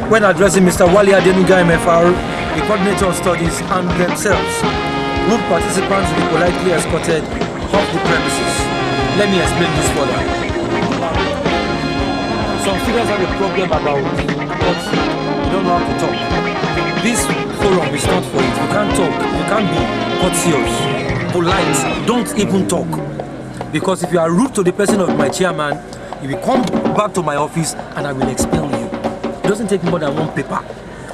when addressing Mr. Wale Adenuga MFR, the coordinator of studies, and themselves, group participants will be politely escorted off the premises. Let me explain this further. Some students have a problem about what you don't know how to talk. This forum is not for it. You can't talk. You can't be courteous, polite. Don't even talk. Because if you are rude to the person of my chairman, you will come back to my office and I will expel you. It doesn't take more than one paper.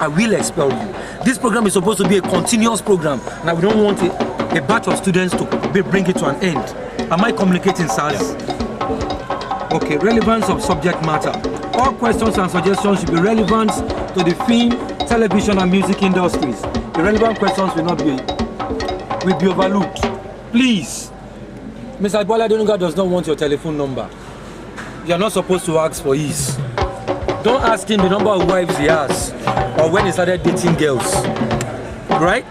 I will expel you. This program is supposed to be a continuous program. Now we don't want a batch of students to bring it to an end. Am I communicating, sirs? Yeah. Okay, relevance of subject matter. All questions and suggestions should be relevant to the film, television and music industries. The relevant questions will be overlooked. Please. Mr. Boy Alinco does not want your telephone number. You are not supposed to ask for his. Don't ask him the number of wives he has or when he started dating girls. Right?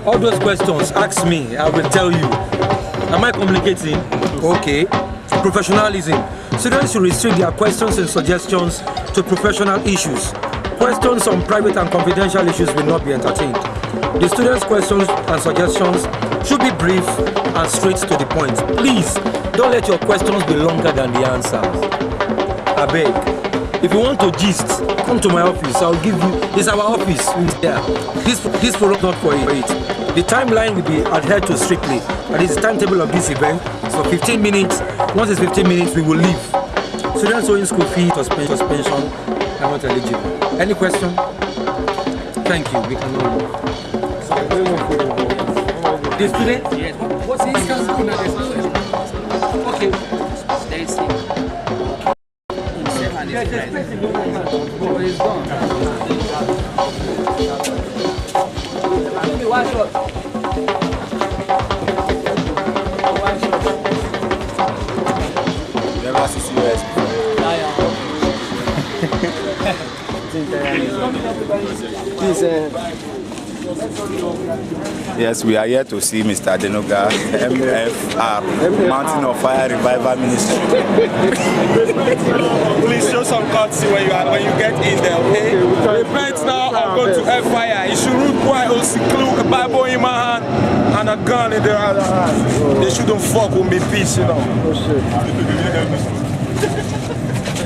All those questions, ask me, I will tell you. Am I communicating? Okay. Professionalism. Students should restrict their questions and suggestions to professional issues. Questions on private and confidential issues will not be entertained. The students' questions and suggestions should be brief and straight to the point. Please, don't let your questions be longer than the answers. I beg. If you want to gist, come to my office. I'll give you. It's our office. Yeah. This forum is not for it. The timeline will be adhered to strictly. That is the timetable of this event. So 15 minutes. Once it's 15 minutes, we will leave. Students owing school fee suspension are not eligible. Any question? Thank you. We can move. The student? Yes. What's his okay. He's gone. Never see US Yes, we are here to see Mr. Adenuga, MFR, Mountain of Fire Revival Ministry. Please show some courtesy when you get in there, okay? Repent now and go to F-Fire. You should root boy or seclude a Bible in my hand and a gun in the other hand. They shouldn't fuck with me, peace, you know. Oh shit.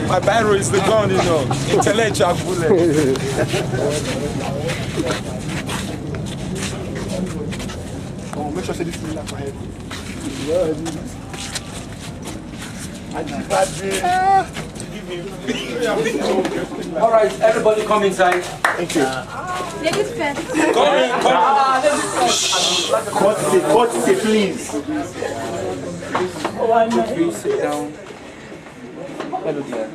My Bible is the gun, you know. Intellectual bullet. Make sure this is for head. All right, everybody come inside. Thank you. Ladies first. Come in. Courtesy, please. Please sit down. Hello, dear.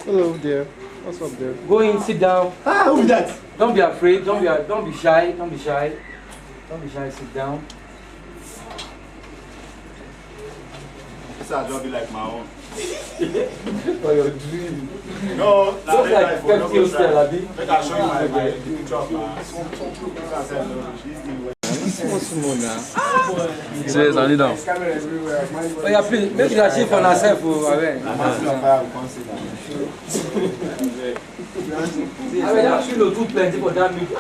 Hello, dear. What's up, dear? Go in, sit down. Who's that? Don't be afraid. Don't be shy. Don't be shy. Don't be shy. Sit down. This will be like my own. For your dream. No, Just like Pepeiye style, Abi. Make I show you my dream job, man. What's more now? Serious, I need them. Oh yeah, please make sure she for herself. I mean, actually, do plenty for that meeting.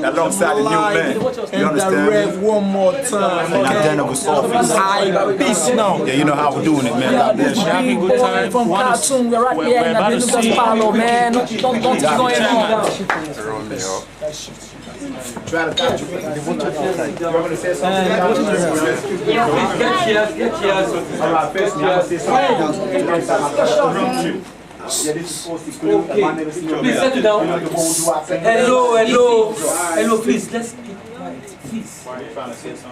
Alongside the new man. You understand? One more time. Okay. Peace now. Yeah, you know how we're doing it, man. God bless you. Having a good time. From cartoon, we're right here in Adenuga's parlor, man. Don't keep going on. Try to catch you. You want to say something? Get cheers. Okay. Please settle down. Hello, please. Let's keep quiet, please.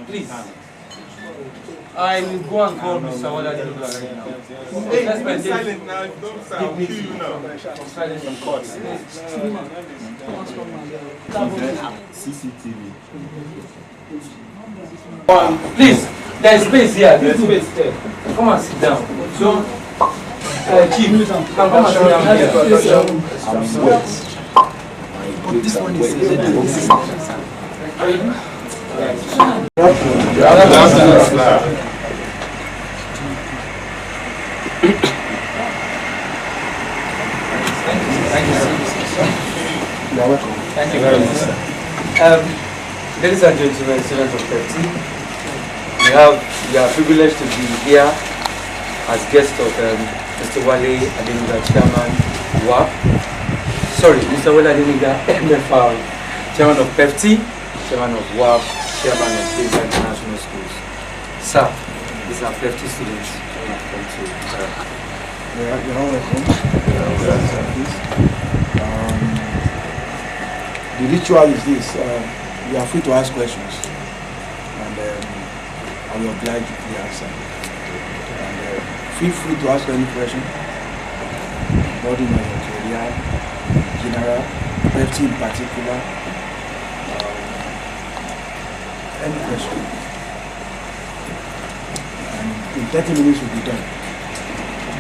Please. I will go and call Mr. Wale Adenuga right now. Let's maintain silent now. Don't sound cute now. Silent and court. CCTV. Please, there's space here. There's space there. Come and sit down. So, Chief, you can come and sit down here. This one is Thank you very much, sir. Ladies and gentlemen, students of Pepsi, we are privileged to be here as guests of Mr. Wale Adenuga, chairman WAP. Sorry, Mr. Wale Adenuga, MFR, chairman of Pepsi, chairman of WAP, chairman of Binta International Schools. Sir, these are Pepsi students. You're all welcome. The ritual is this. You are free to ask questions, and I will oblige you to the answer. And feel free to ask any question about your career, general, Pepsi in particular, any question. And in 30 minutes we'll be done.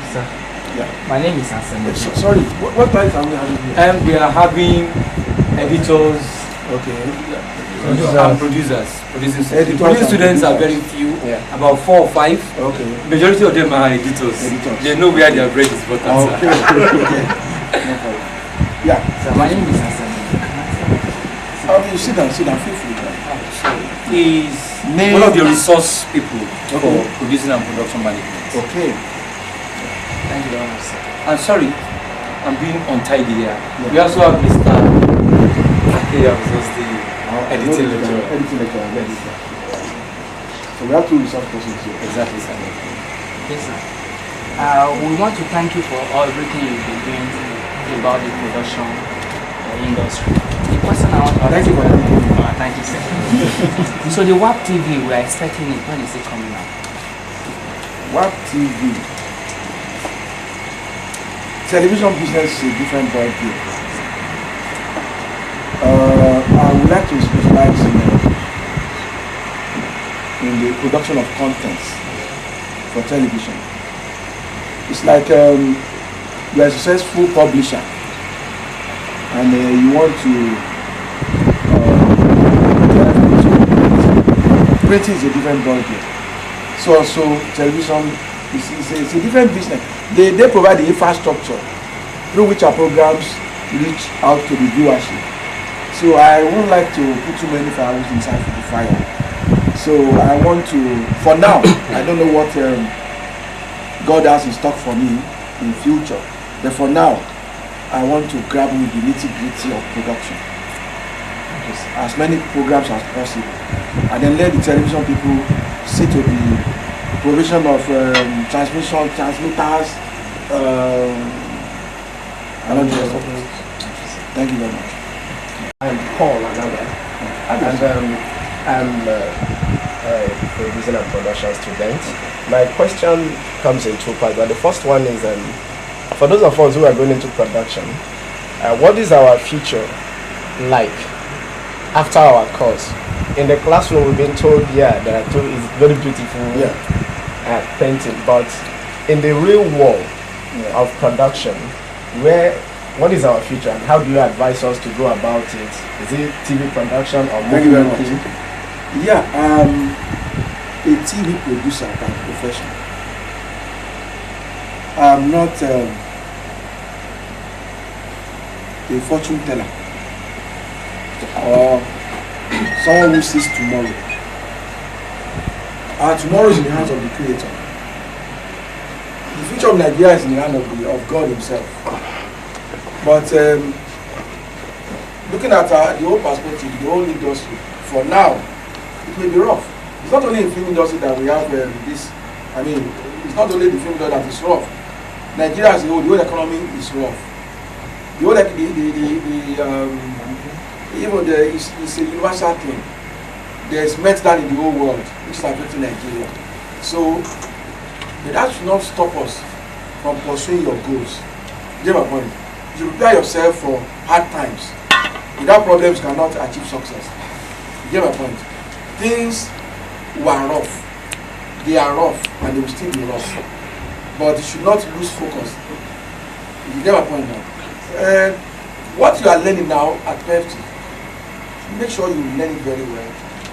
Sir, Yeah. My name is Hassan. Sorry, what price are we having here? We are having editors, and producers. Producing Editors producing and students are producers. very few, Yeah. about 4 or 5. Okay. Majority of them are editors. They know where their bread is buttered. Okay. Sir. Okay. No problem. Yeah. So my name is Hassan. You sit down, feel free. He's Name. one of the resource people Okay. for producing and production management. Okay. Thank you very much, sir. I'm sorry, I'm being untidy here. Yeah. We also have Mr. Akea, who's the editing lecturer. Editing lecturer. Yes. So we have 2 resource persons here. Exactly, sir. Yes, sir. We want to thank you for everything you've been doing about the production industry. The question I want to ask Thank you for everything. Thank you, sir. So the WAP TV, we are expecting it. When is it coming out? WAP TV. Television business is a different ballgame. I would like to specialize in the production of contents for television. It's like you are a successful publisher and you want to printing is a different ballgame. So television is a different business. They provide the infrastructure through which our programs reach out to the viewership. So I won't like to put too many fireworks inside the fire. So I want to, for now, I don't know what God has in stock for me in future. But for now, I want to grab with the nitty-gritty of production. As many programs as possible. And then let the television people see to the provision of transmission, transmitters, and all the rest of it. Thank you very much. I'm Paul Anaga, and I'm a producer and production student. My question comes in 2 parts, but the first one is for those of us who are going into production, what is our future like after our course? In the classroom we've been told, yeah, there are it's very beautiful painting, but in the real world of production, what is our future and how do you advise us to go about it? Is it TV production or movie making? Yeah, a TV producer by profession. I'm not a fortune teller or someone who sees tomorrow. Our tomorrow is in the hands of the Creator. The future of Nigeria is in the hand of God Himself. But looking at the whole perspective, the whole industry, for now, it may be rough. It's not only in the film industry that we have this. I mean, it's not only the film industry that is rough. Nigeria as a whole, the whole economy is rough. The whole, it's a universal thing. There's meltdown in the whole world, which is affecting Nigeria. So, that should not stop us from pursuing your goals. You get my point? You prepare yourself for hard times. Without problems, you cannot achieve success. You get my point? Things were rough. They are rough, and they will still be rough. But you should not lose focus. You get my point now? What you are learning now at Pepsi, make sure you learn it very well.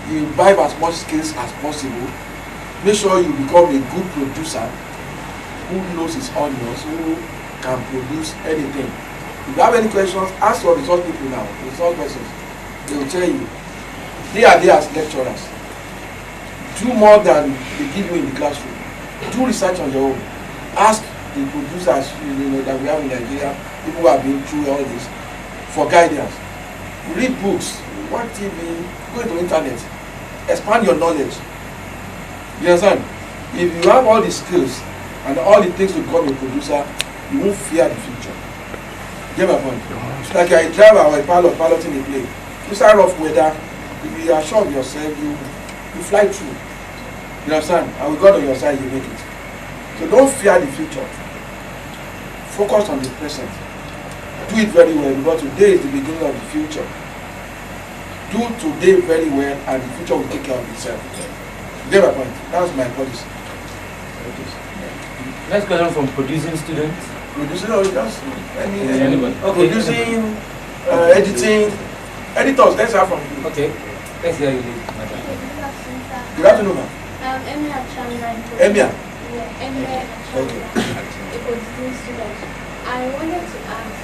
You imbibe as much skills as possible. Make sure you become a good producer who knows his onions, who can produce anything. If you have any questions, ask your resource people now, resource persons. They will tell you. They are there as lecturers. Do more than they give you in the classroom. Do research on your own. Ask the producers that we have in Nigeria, people who have been through all this, for guidance. Read books, watch TV, go into internet, expand your knowledge. You understand? If you have all the skills and all it takes to become a producer, you won't fear the future. Get my point? It's like you're a driver or a pilot piloting a plane. Inside rough weather, if you are sure of yourself, you fly through. You understand? And with God on your side, you make it. So don't fear the future. Focus on the present. Do it very well, because today is the beginning of the future. Do today very well, and the future will take care of itself. You get my point? That's my policy. Next question from producing students. Producing or just Anyone? Okay. Producing, editing, editors. Let's have from you. Okay. Let's hear you, madam. Good afternoon, ma'am. Emia Chandra. Emia. Yeah, Emia Chandra. A producing student. I wanted to ask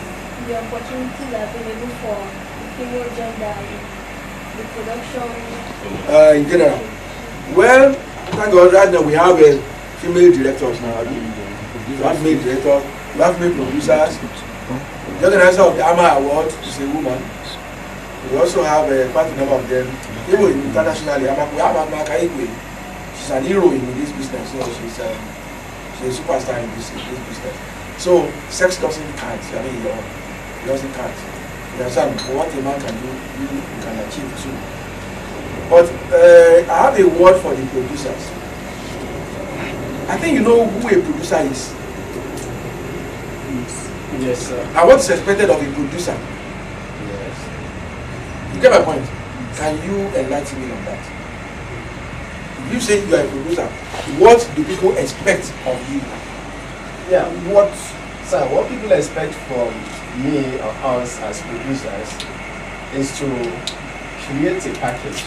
the opportunities available for female gender in the production. In general. Well, thank God, right now we have female directors now. We have female directors, we have female producers. The organizer of the AMA Award is a woman. We also have quite a number of them. Even internationally, we have Ikebe. She's an hero in this business. So she's a superstar in this business. So sex doesn't count. I mean, it doesn't count. You understand? What a man can do, you can achieve too. But I have a word for the producers. I think you know who a producer is. Yes, sir. And what is expected of a producer. Yes. You get my point? Can you enlighten me on that? You say you are a producer. What do people expect of you? Yeah, what people expect from me or us as producers is to create a package.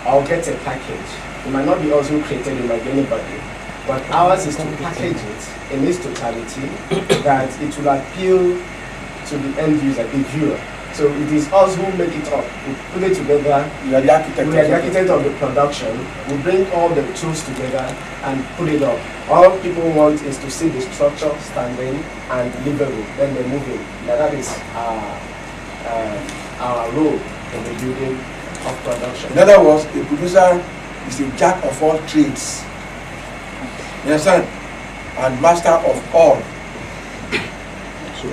I'll get a package. It might not be also created, it might be anybody. But ours is to package it in its totality that it will appeal to the end user, the viewer. So it is us who make it up. We put it together. You are the architect. We are the architect of the production. We bring all the tools together and put it up. All people want is to see the structure standing and deliverable. Then they're moving. That is our role in the building of production. In other words, a producer is a jack of all trades. You understand? And master of all. So,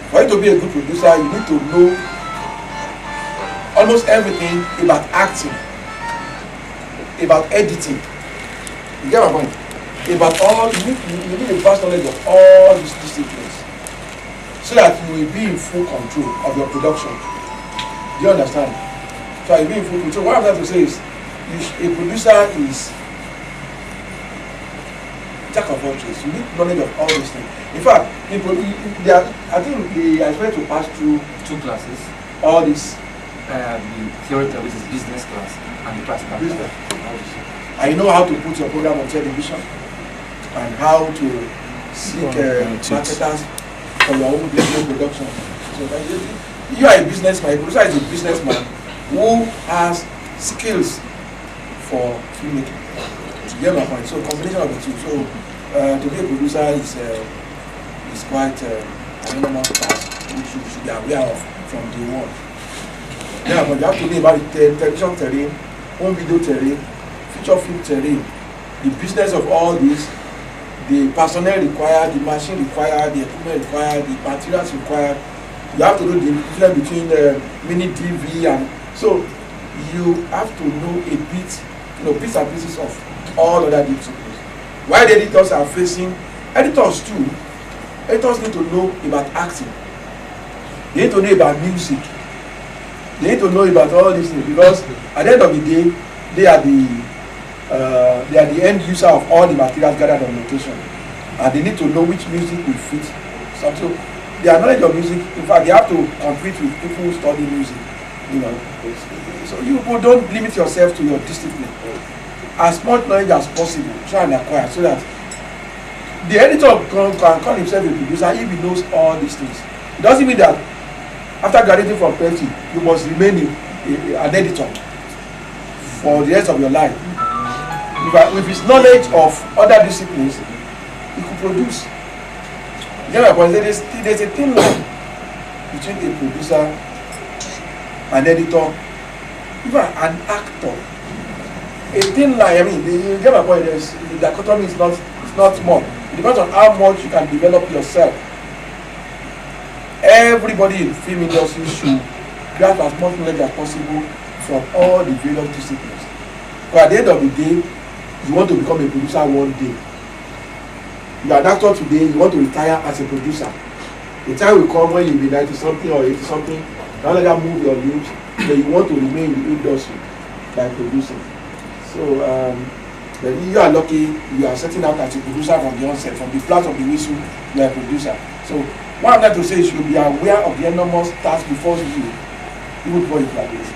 for you to be a good producer, you need to know almost everything about acting, about editing. You get my point? About all, you need a vast knowledge of all these disciplines, so that you will be in full control of your production. Do you understand? So you'll be in full control. What I'm trying to say is, a producer is jack of all trades. You need knowledge of all these things. In fact, I think they are expected to pass through 2 classes. all this The theoretical, which is business class, and the practical business. class. I know how to put your program on television and how to seek marketers for your own video production. So you are a businessman. A producer is a businessman who has skills for filmmaking. You get my point? So combination of the two. So to be a producer is quite an enormous task which you should be aware of from day one. Yeah, but you have to know about the television terrain, home video terrain, feature film terrain, the business of all this, the personnel required, the machine required, the equipment required, the materials required. You have to know the difference between mini DV and so you have to know a bit, bits and pieces of all other disciplines. While the editors are facing, editors too, editors need to know about acting. They need to know about music. They need to know about all these things because at the end of the day, they are the end user of all the materials gathered on location, and they need to know which music will fit. So their knowledge of music, in fact, they have to compete with people who study music. So you don't limit yourself to your discipline. As much knowledge as possible, try and acquire so that the editor can call himself a producer if he knows all these things. It doesn't mean that after graduating from PhD, you must remain an editor for the rest of your life. With his knowledge of other disciplines, he could produce. You know, there's a thin line between a producer, an editor, even an actor. A thin line. I mean, you get my point. The dichotomy is not small. It depends on how much you can develop yourself. Everybody in the film industry should grasp as much knowledge as possible from all the various disciplines. But at the end of the day, you want to become a producer one day. You are an actor today, you want to retire as a producer. The time will come when you will be 90-something or 80-something, you no longer move your limbs, but you want to remain in the industry by producing. So, but you are lucky, you are setting out as a producer from the onset, from the blast of the whistle, you are a producer. So, what I'm trying to say is you should be aware of the enormous task before you, even before you graduate.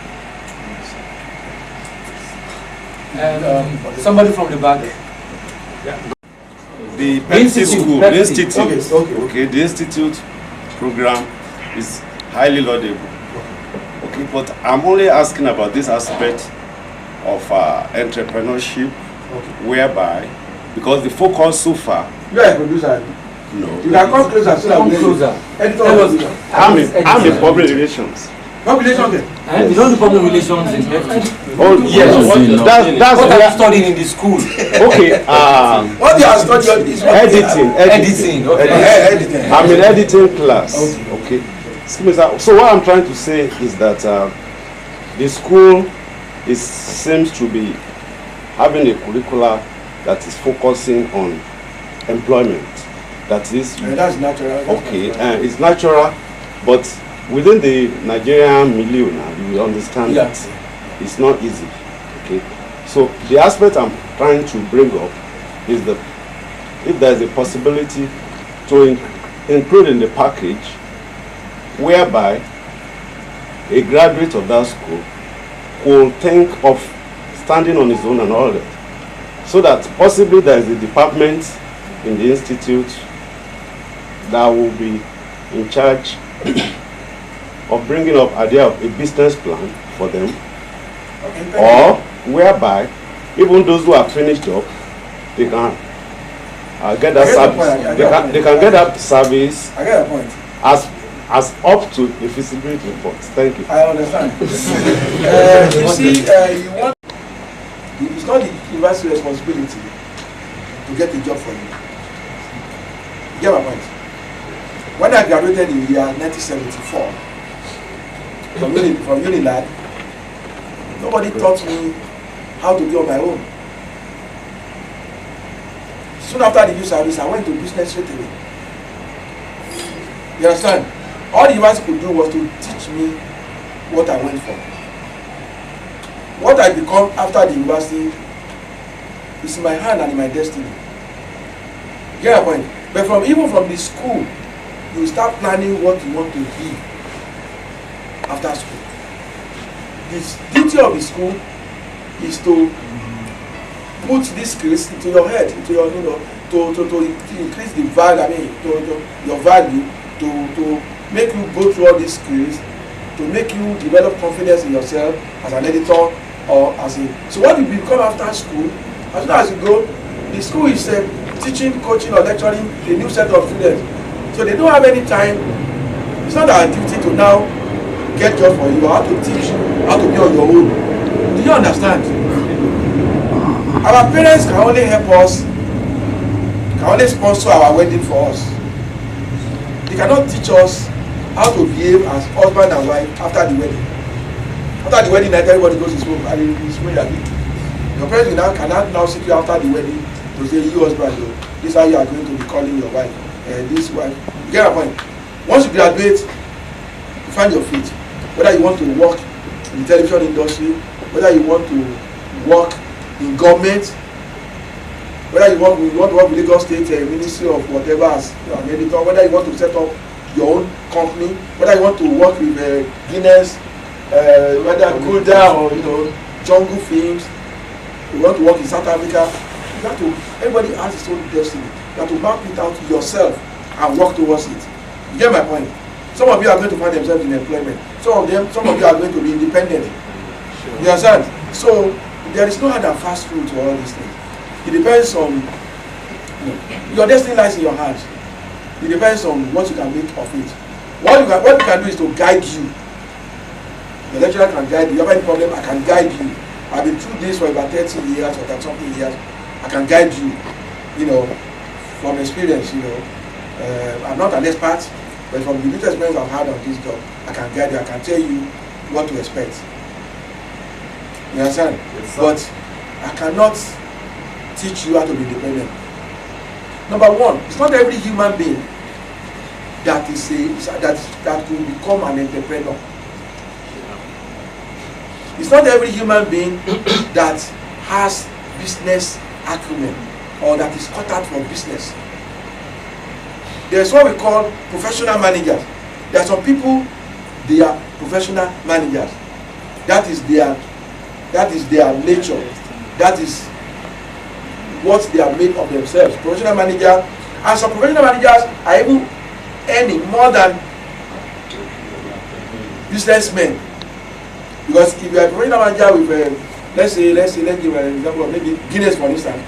Somebody from the back. Yeah. The Pepeiye school, the institute, okay, the institute program is highly laudable. Okay, but I'm only asking about this aspect of entrepreneurship, whereby, because the focus so far. You are a producer. No. You can come closer so that we closer. I'm in public relations. Public relations. And you don't do public relations in FT. Oh yes, that's what I'm studying in the school. Okay. What you are studying is editing. Okay. Editing. I'm in editing class. Okay. So what I'm trying to say is that the school seems to be having a curricula that is focusing on employment. That is. That's natural. Okay, it's natural, but within the Nigerian milieu now, you will understand that it's not easy. Okay, so the aspect I'm trying to bring up is that if there is a possibility to include in the package whereby a graduate of that school could think of standing on his own and all that, so that possibly there is a department in the institute that will be in charge of bringing up idea of a business plan for them, or whereby even those who have finished up, they can get that service. They can get that service. I get a point. As up to a feasibility report. Thank you. I understand. You see, it's not the university responsibility to get a job for you. You get my point? When I graduated in the year 1974 from Unilag, nobody taught me how to be on my own. Soon after the youth service, I went to business straight away. You understand? All the university could do was to teach me what I went for. What I become after the university is in my hand and in my destiny. You get my point? But even from the school, you start planning what you want to be after school. The duty of the school is to put these skills into your head, into your, to increase the value, your value, to make you go through all these skills, to make you develop confidence in yourself as an editor or as a. So what you become after school, as soon as you go, the school is teaching, coaching, or lecturing a new set of students. So they don't have any time. It's not our duty to now get jobs for you, how to teach, how to be on your own. Do you understand? Our parents can only help us, can only sponsor our wedding for us. They cannot teach us how to behave as husband and wife after the wedding. After the wedding night, everybody goes his home and it's way that your parents cannot now sit you after the wedding to say, you husband, this is how you are going to be calling your wife. This wife. You get my point? Once you graduate, you find your feet. Whether you want to work in the television industry, whether you want to work in government, whether you want to work with Lagos State Ministry of whatever as an editor, whether you want to set up your own company, whether you want to work with Guinness, whether Gulda or Jungle Films, you want to work in South Africa, you have to. Everybody has his own destiny. You have to map it out yourself and work towards it. You get my point? Some of you are going to find themselves in employment. Some of you are going to be independent. You understand? So there is no hard and fast rule to all these things. It depends on your destiny lies in your hands. It depends on what you can make of it. What you can do is to guide you. The lecturer can guide you. You have any problem, I can guide you. I've been through this for about 30 years or 30 something years. I can guide you, from experience, I'm not an expert, but from the little experience I've had on this job, I can guide you, I can tell you what to expect. You understand? Yes, but I cannot teach you how to be independent. Number one, it's not every human being that will become an entrepreneur. It's not every human being that has business acumen or that is cut out for business. There's what we call professional managers. There are some people, they are professional managers. That is their nature. That is what they are made of themselves. Professional manager, and some professional managers are even earning more than businessmen. Because if you are a professional manager with let's give an example of maybe Guinness, for instance.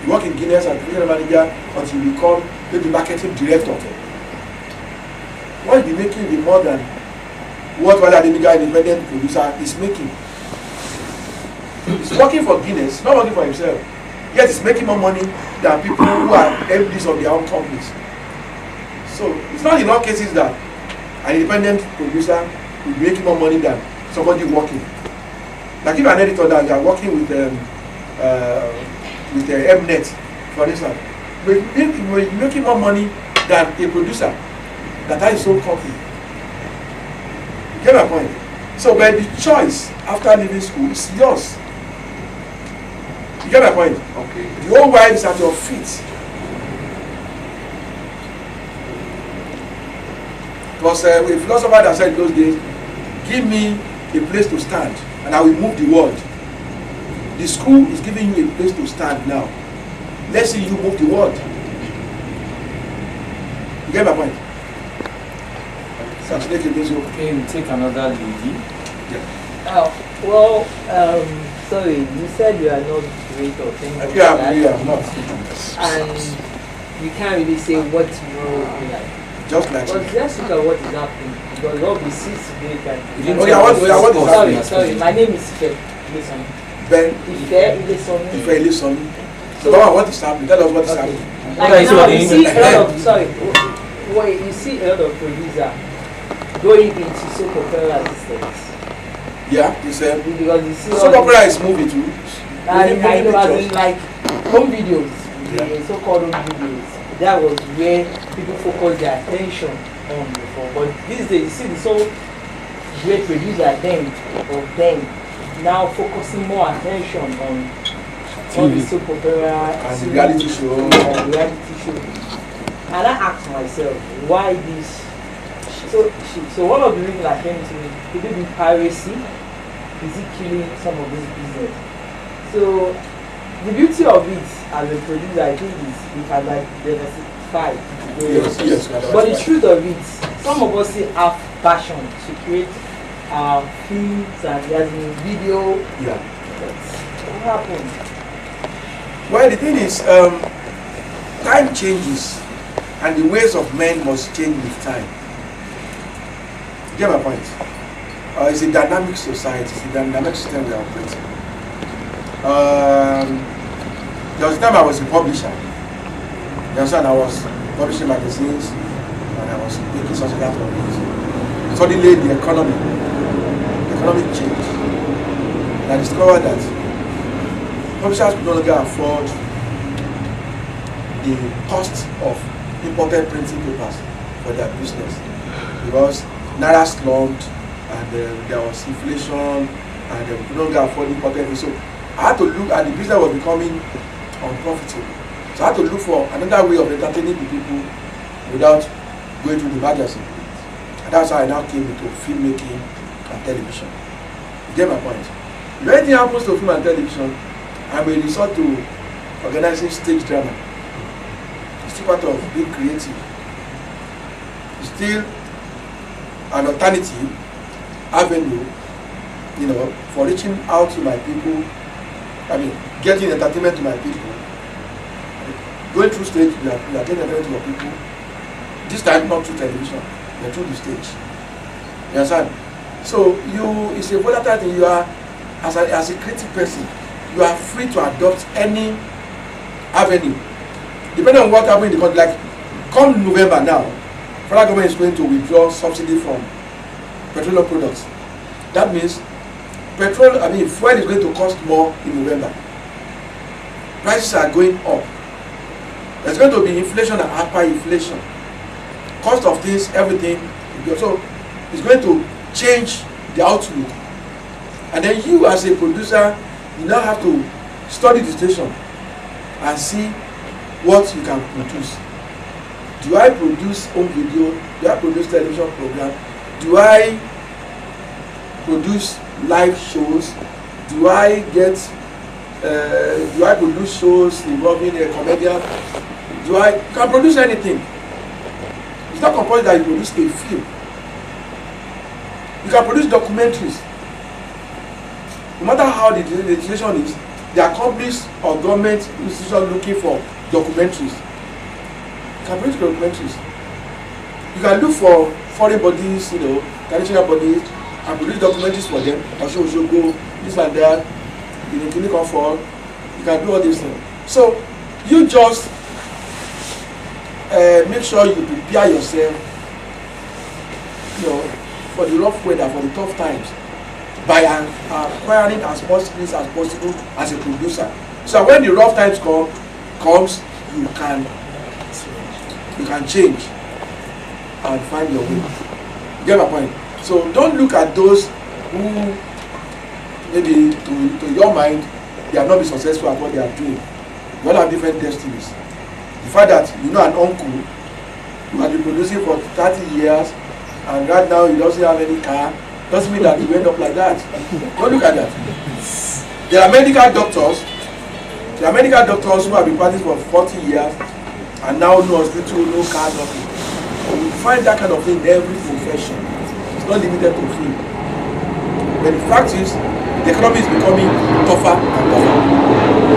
You work in Guinness as a professional manager until you become maybe marketing director. What you be making will be more than what Wale Adenuga, independent producer, is making. He's working for Guinness, not working for himself. Yet he's making more money than people who are MDs of their own companies. So it's not in all cases that an independent producer will be making more money than somebody working. Like if an editor that you are working with Mnet, for instance, we're making more money than a producer that has his own company. You get my point? So but the choice after leaving school is yours. You get my point? Okay. The whole world is at your feet. Because a philosopher that said in those days, give me a place to stand and I will move the world. The school is giving you a place to stand now. Let's see you move the world. You get my point? Okay, we take another lady. Yeah. Sorry, you said you are not great or things like that. Yeah, I'm not. And you can't really say what tomorrow will be like. Just like but let's look at what is happening. Because what we see today can be. What is happening? Sorry, my name is Ikebe. Listen. Ile-Ife. So what is happening? Tell us what is happening. Like now you see a lot of you see a lot of producers going into soap opera assistants. Yeah, you said because you see soap opera is movie too. I know as in like home videos, the so-called home videos. That was where people focus their attention on before. But these days you see the so great producer of them now focusing more attention on the soap opera and reality show. And I asked myself, why this? So one of the reasons I came to me, could it be piracy? Is it killing some of this business? So the beauty of it as a producer, I think, is we can like diversify. Yes. But the truth of it, some of us still have passion to create films and there's a video. Yeah. What happened? Well, the thing is, time changes, and the ways of men must change with time. You get my point? It's a dynamic society, it's a dynamic system we are operating. There was a time I was a publisher. You understand? I was publishing magazines, and I was making such a lot of it. Suddenly, the economic changed. And I discovered that publishers could no longer afford the cost of imported printing papers for their business because Naira slumped and there was inflation and they could no longer afford imported. So I had to look at the business was becoming unprofitable. So I had to look for another way of entertaining the people without going through the magazine. And that's how I now came into filmmaking and television. You get my point? If anything happens to film and television, I may resort to organizing stage drama. It's still part of being creative. It's still an alternative avenue, you know, for reaching out to my people. I mean, getting entertainment to my people. Going through stage, we are getting entertainment to your people. This time not through television, but through the stage. You understand? So it's a volatile thing. You are, as a creative person, you are free to adopt any avenue, depending on what happens in the country. Like, come November now, federal government is going to withdraw subsidy from petroleum products. That means fuel is going to cost more in November. Prices are going up. There's going to be inflation and hyperinflation. Cost of things, everything. So it's going to change the outlook. And then you, as a producer, you now have to study the station and see what you can produce. Do I produce home video? Do I produce television program? Do I produce live shows? Do I produce shows involving a comedian? Can produce anything. It's not compulsory that you produce a film. You can produce documentaries. No matter how the legislation is, there are companies or government institutions looking for documentaries. You can produce documentaries. You can look for foreign bodies, you know, traditional bodies, and produce documentaries for them. Also, go this and that. You can come for. You can do all these things. So you just make sure you prepare yourself, you know, for the rough weather, for the tough times, by acquiring as much skills as possible as a producer. So when the rough times comes, you can change and find your way. You get my point? So don't look at those who maybe to your mind they have not been successful at what they are doing. We all have different destinies. The fact that you know an uncle who has been producing for 30 years and right now he doesn't have any car doesn't mean that you end up like that. Don't look at that. There are medical doctors who have been practicing for 40 years and now no hospital, no car, nothing. You find that kind of thing in every profession. It's not limited to film. But the fact is, the economy is becoming tougher and tougher.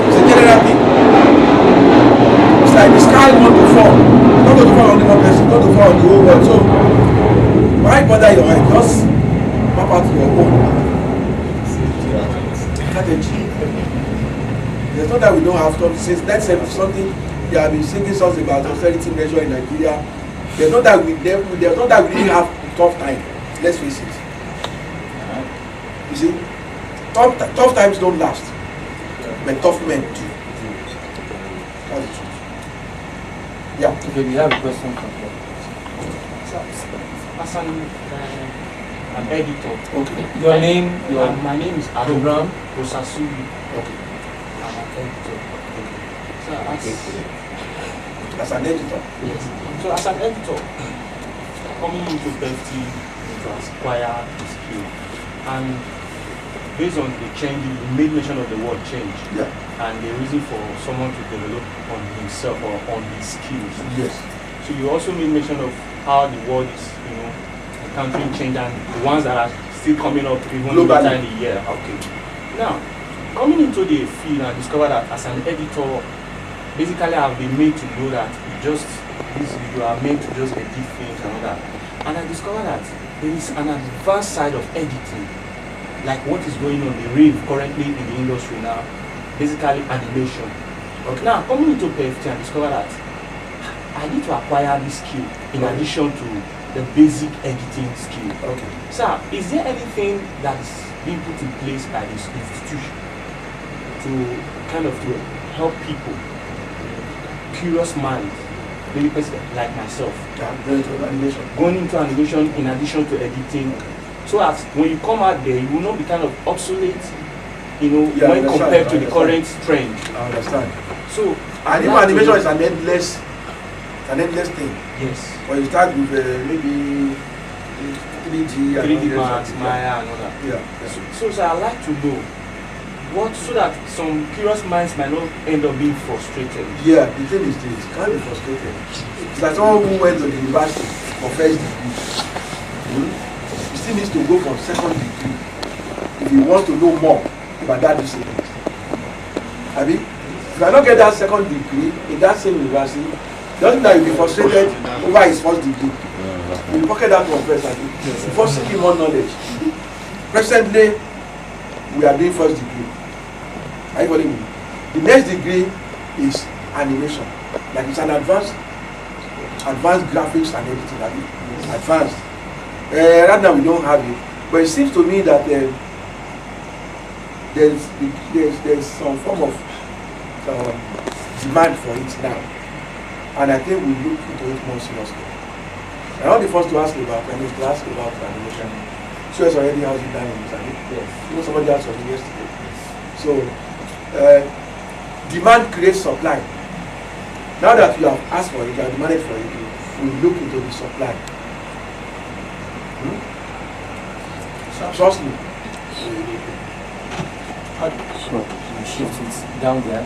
It's a general thing. It's like the sky wants to fall. Not going to fall on the one person, not to fall on the whole world. So, why bother your head? Just map out your own strategy. There's not that we don't have to. Since let's say something, they have been singing songs about austerity measure in Nigeria. There's not that we didn't have tough time. Let's face it. You see, tough times don't last, but tough men do. That's the truth. Yeah. Okay, we have a question from you. As an editor. Okay. Your name? My name is Program Osasui. Okay. I'm an editor. Okay. So as an editor? Yes. So as an editor, coming into Pepeiye to acquire the skill, and based on the change, you made mention of the word change. Yeah. And the reason for someone to develop on himself or on his skills. Yes. So you also made mention of how the world is, you know, encountering change and the ones that are still coming up even later in the year. Okay. Now, coming into the field, I discovered that as an editor, basically I've been made to know that you are made to just edit things and all that. And I discovered that there is an advanced side of editing, like what is going on the rave currently in the industry now, basically animation. Okay. Now, coming into Pepeiye, I discovered that I need to acquire this skill in addition to the basic editing skill. Okay. Sir, is there anything that is being put in place by this institution to kind of to help people, curious minds, maybe person like myself, going into animation in addition to editing, so that when you come out there, you will not be kind of obsolete, you know, when compared to the current trend. I understand. So, and even animation is an endless thing. Yes. When you start with maybe 3D Max, Maya, and all that. Yeah. So I'd like to know what, so that some curious minds might not end up being frustrated. Yeah, the thing is this, you can't be frustrated. It's like someone who went to the university for first degree. You still need to go for second degree if you want to know more about that discipline. Abi, if you cannot get that second degree in that same university, doesn't that you'll be frustrated over his first degree. You pocket that one first, before seeking more knowledge. Presently, we are doing first degree. Are you following me? The next degree is animation. Like it's an advanced graphics and editing. Like advanced. Right now we don't have it, but it seems to me that there's some form of demand for it now, and I think we look into it more seriously. I'm not the first to ask about. I need to ask about animation. So it's already has it done in Mozambique. Yes. You know, somebody asked for me yesterday. So demand creates supply. Now that you have asked for it, you have demanded for it, we look into the supply. Trust me. Shift it down there.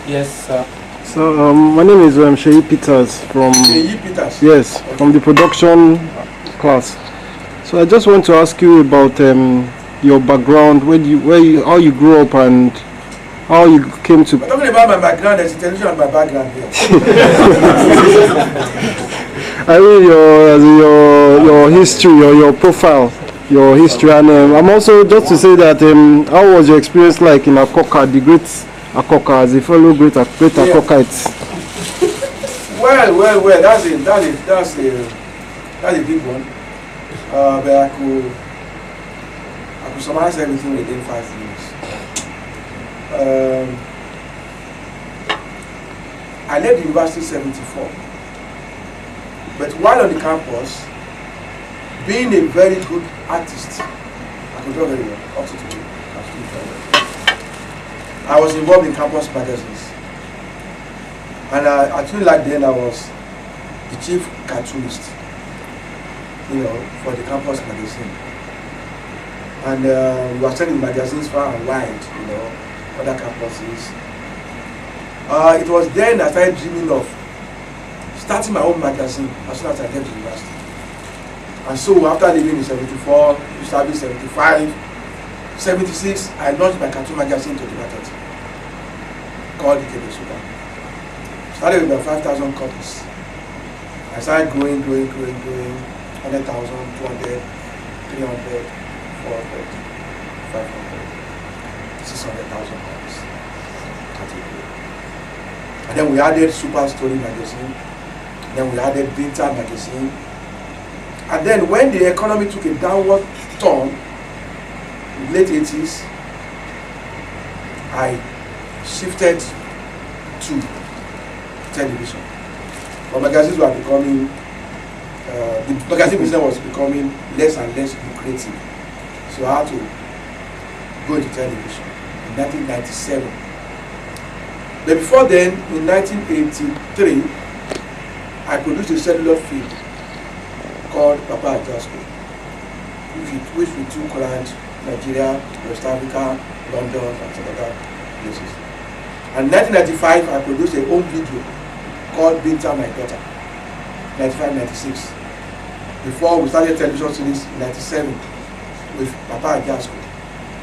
Yes, sir. So my name is Sheyi Peters from. Sheyi Peters. Yes, okay. From the production class. So I just want to ask you about your background, how you grew up and how you came to. We're talking about my background. There's a television on my background here. I mean your history or your profile, your history, and I'm also just to say that how was your experience like in Akoka, the great Akoka, as a fellow great Akokite? Well, that's a big one. But I could summarize everything within 5 minutes. I left the university in 74. But while on the campus, being a very good artist, I could draw very well, up to today. I was involved in campus magazines. And I feel like then I was the chief cartoonist, for the campus magazine. And we were selling magazines far and wide, other campuses. It was then I started dreaming of starting my own magazine as soon as I left the university. And so after leaving in 74, started in 75, 76, I launched my cartoon magazine to the market called Ikebe Super. Started with about 5,000 copies. I started growing, 100,000, 200, 300, 400, 500, 600,000 copies. And then we added Super Story magazine. Then we added Binta magazine. And then when the economy took a downward turn in the late 80s, I shifted to television. But magazines were becoming, the magazine business was becoming less and less lucrative. So I had to go into television in 1997. But before then, in 1983, I produced a cellular film called Papa Ajasco, which we took around Nigeria, West Africa, London, and some other places. And in 1995, I produced a home video called Binta My Daughter, 95-96. Before we started television series in 97 with Papa Ajasco.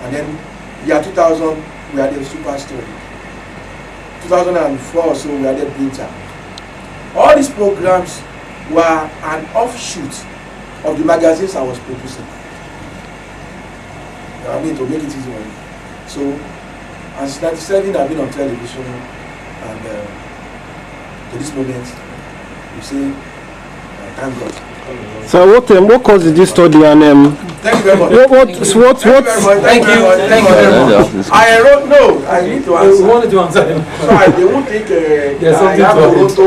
And then year 2000, we had a Super Story. 2004 or so, we added Binta. All these programs were an offshoot of the magazines I was producing. To make it easy for me. So, as 97, I've been on television, and to this moment, you say, thank God. So what course did you study, and thank you very much. Thank you very much. I wrote, no, I need to answer. We wanted to answer them. So they won't think there's something to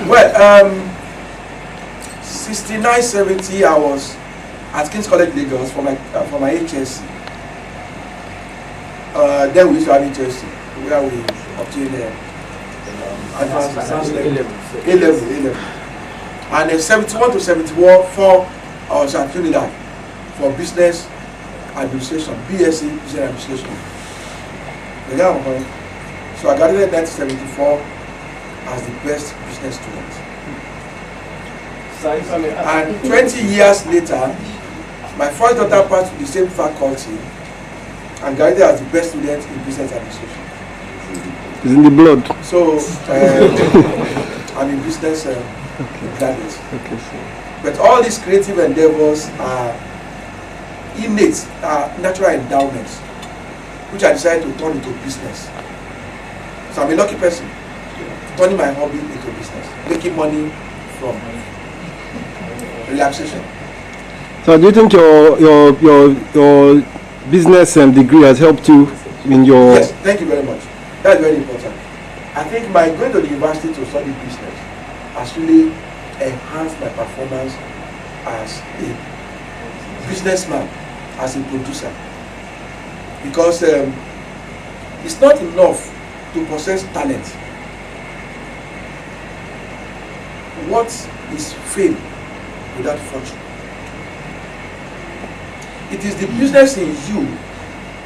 well, 69, 70, I was at King's College Lagos for my HSC. Then we used to have HSC, where we obtained advanced A-level. And in 71 to 74, I was at Unilab for business administration, BSc business administration. So I graduated in 1974 as the best business student. And 20 years later, my first daughter passed to the same faculty and graduated as the best student in business administration. It's in the blood. So, I'm in business graduate. But all these creative endeavors are innate, natural endowments, which I decided to turn into business. So I'm a lucky person, turning my hobby into business, making money from relaxation. So do you think your business degree has helped you in your... Yes, thank you very much. That's very important. I think my going to the university to study business has really enhanced my performance as a businessman, as a producer. Because it's not enough to possess talent. What is fame without fortune? It is the business in you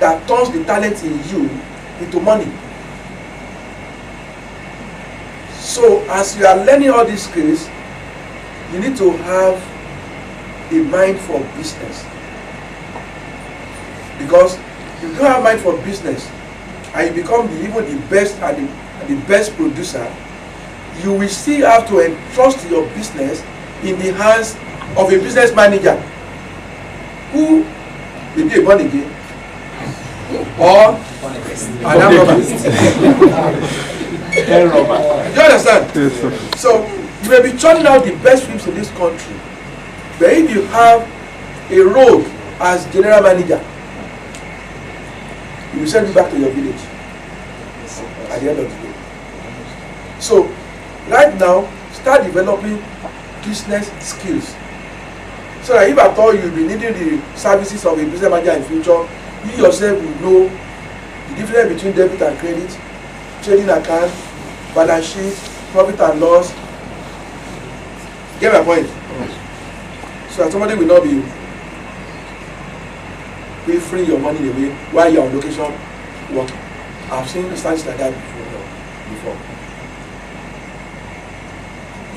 that turns the talent in you into money. So as you are learning all these skills, you need to have a mind for business. Because if you don't have a mind for business and you become even the best and the best producer, you will still have to entrust your business in the hands of a business manager who may be a born again or an armed robber. Do you understand? Yes, sir. So you may be churning out the best films in this country, but if you have a rogue as general manager, you will send you back to your village at the end of the day. So right now, start developing business skills. So that if at all you'll be needing the services of a business manager in future, you yourself will know the difference between debit and credit, trading account, balance sheet, profit and loss. Get my point? So that somebody will not be freeing your money away while you're on location working. I've seen instances like that before.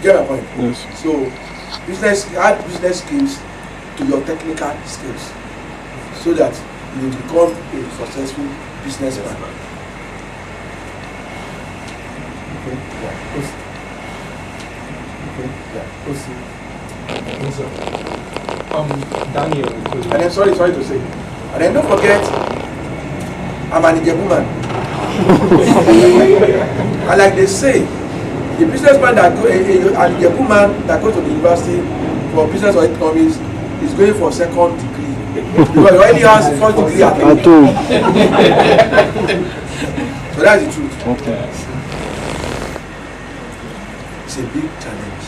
Get my point? Yes. So add business skills to your technical skills so that you become a successful businessman. Okay. Daniel. And then sorry to say. And then don't forget, I'm an Ikebe man. And like they say, the businessman that go, an Ikebe man that goes to the university for business or economics is going for second degree. Because he already has first degree at home. So that's the truth. Okay. It's a big challenge.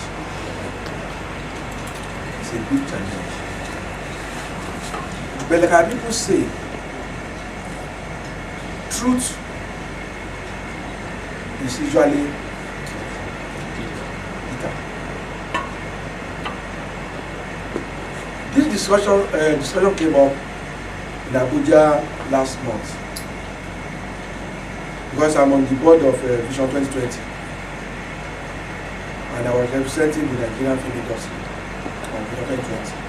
It's a big challenge. But like our people say, truth is usually bitter. This discussion came up in Abuja last month because I'm on the board of Vision 2020 and I was representing the Nigerian film industry on Vision 2020.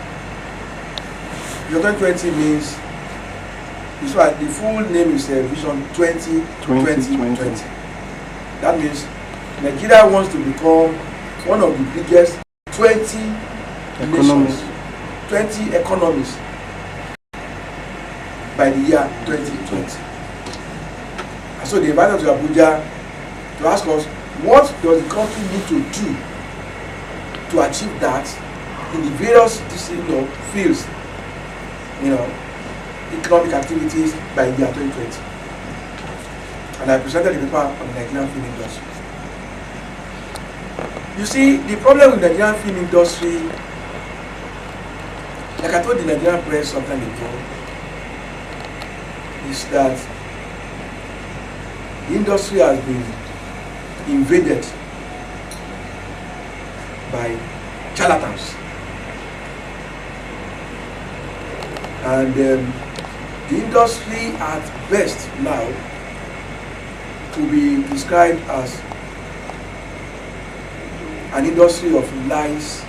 Vision 2020 means, the full name is Vision 2020. That means Nigeria wants to become one of the biggest 20 nations, 20 economies by the year 2020. And so they invited us to Abuja to ask us, what does the country need to do to achieve that in the various fields, economic activities by the year 2020. And I presented the paper on the Nigerian film industry. You see, the problem with the Nigerian film industry, like I told the Nigerian press sometime ago, is that the industry has been invaded by charlatans. And the industry at best now to be described as an industry of lies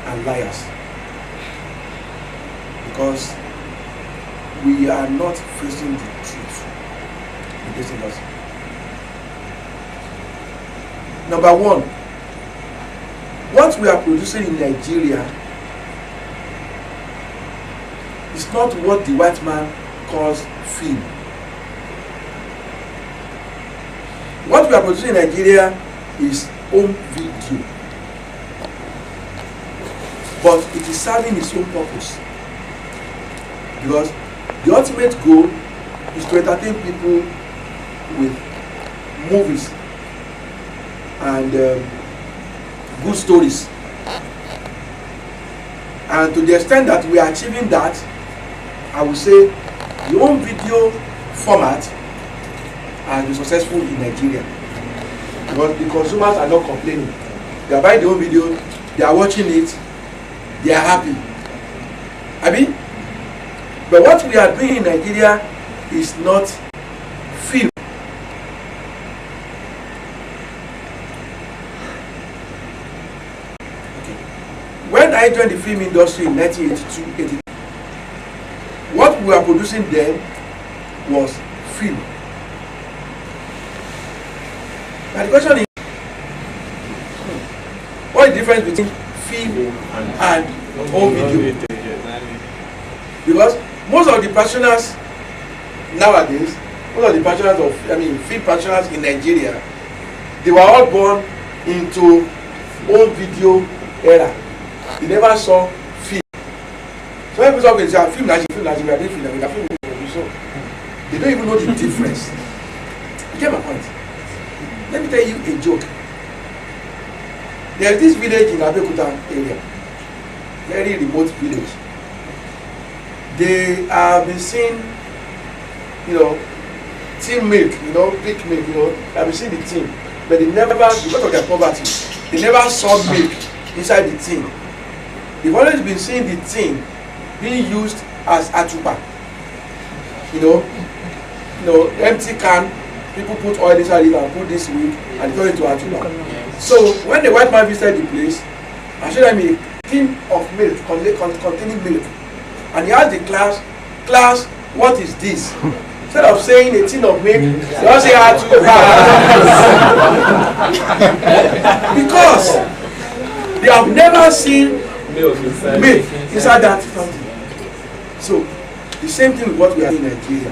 and liars, because we are not facing the truth in this industry. Number one, what we are producing in Nigeria is not what the white man calls film. What we are producing in Nigeria is home video, but it is serving its own purpose, because the ultimate goal is to entertain people with movies and good stories. And to the extent that we are achieving that, I would say the home video format has been successful in Nigeria, because the consumers are not complaining. They are buying the home video, they are watching it, they are happy. But what we are doing in Nigeria is not film. When I joined the film industry in 1982, what we were producing then was film. And the question is, what is the difference between film and home video? Because most of the practitioners nowadays, most of the practitioners of, film practitioners in Nigeria, they were all born into home video era. They never saw film. So when people say film, we are doing film, so they don't even know the difference. You get my point? Let me tell you a joke. There is this village in Abeokuta area, very remote village. They have been seeing, tin milk, pig milk, they have been seeing the tin, but they never, because of their poverty, they never saw milk inside the tin. They've always been seeing the tin being used as atupa. Empty can, people put oil inside it and put this milk and turn it to atupa. So when the white man visited the place, I showed them a tin of milk containing milk. And he asked the class, what is this? Instead of saying a tin of milk, they all say atupa. Because they have never seen milk inside that. So the same thing with what we are in Nigeria.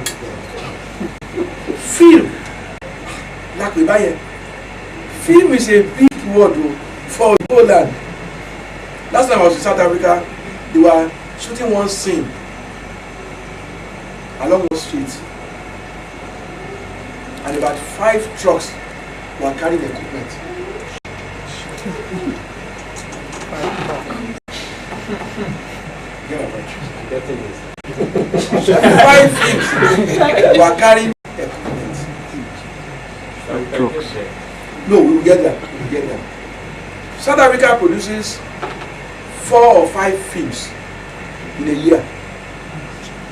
Film, like we buy it. Film is a big word for Poland. Last time I was in South Africa, they were shooting one scene along one street, and about 5 trucks were carrying equipment. 5 things were carrying equipment. No, we will get there. South Africa produces 4 or 5 films in a year,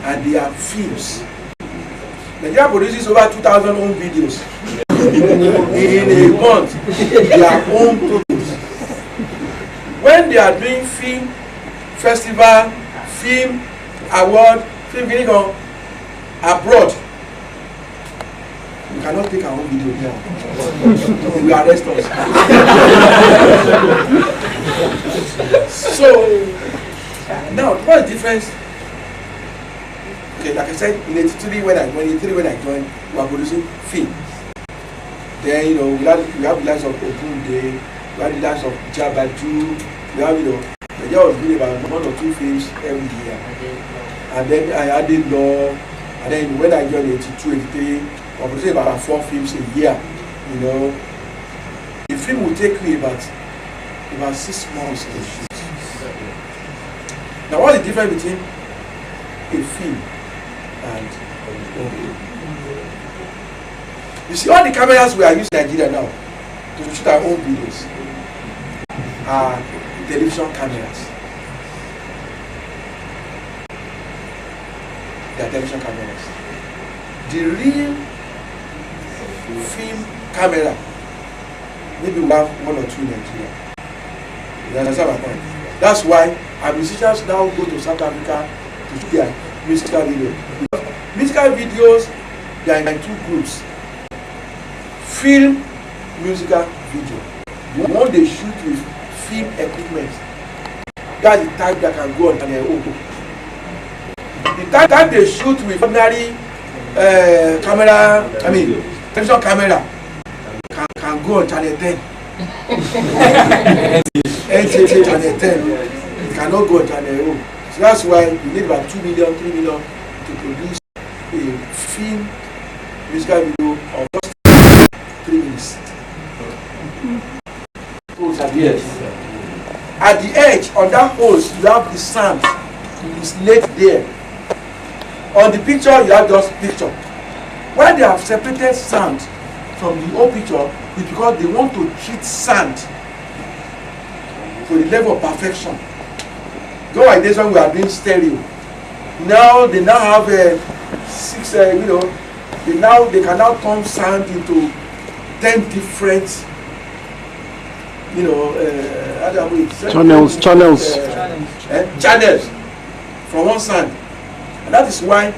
and they are films. Nigeria produces over 2,000 home videos in a month. They are home produced. When they are doing film festival, film award, film clinical abroad, we cannot take our own video here. They will arrest us. So now, what is the difference? Okay, like I said, in 83 when I joined, we were producing film. Then we have the likes of Ogunde, we have the likes of Jabaju, we have Nigeria was doing about 1 or 2 films every year. And then I added law, and then when I joined 82, 83, I was producing about 4 films a year. The film will take me about 6 months to shoot. Now, what's the difference between a film and you see, all the cameras we are using in Nigeria now to shoot our own videos are television cameras. They are television cameras. The real film camera, maybe we have 1 or 2 in Nigeria. You understand my point? That's why our musicians now go to South Africa to do their musical videos. Musical videos, they are in two groups. Film musical video. The one they shoot with film equipment. That's the type that can go on their own. The type they shoot with ordinary camera, television camera, can go on channel 10. NTA channel 10. It cannot go on channel 0. So that's why you need about 2 million, 3 million to produce a film musical video of just 3 minutes. Yes. At the edge, on that post, you have the sand. It's laid there. On the picture, you have just picture. Why they have separated sand from the whole picture is because they want to treat sand to the level of perfection. Go like this one, we are doing stereo. Now they now have six, they can now turn sand into 10 different, channels from one sand. And that is why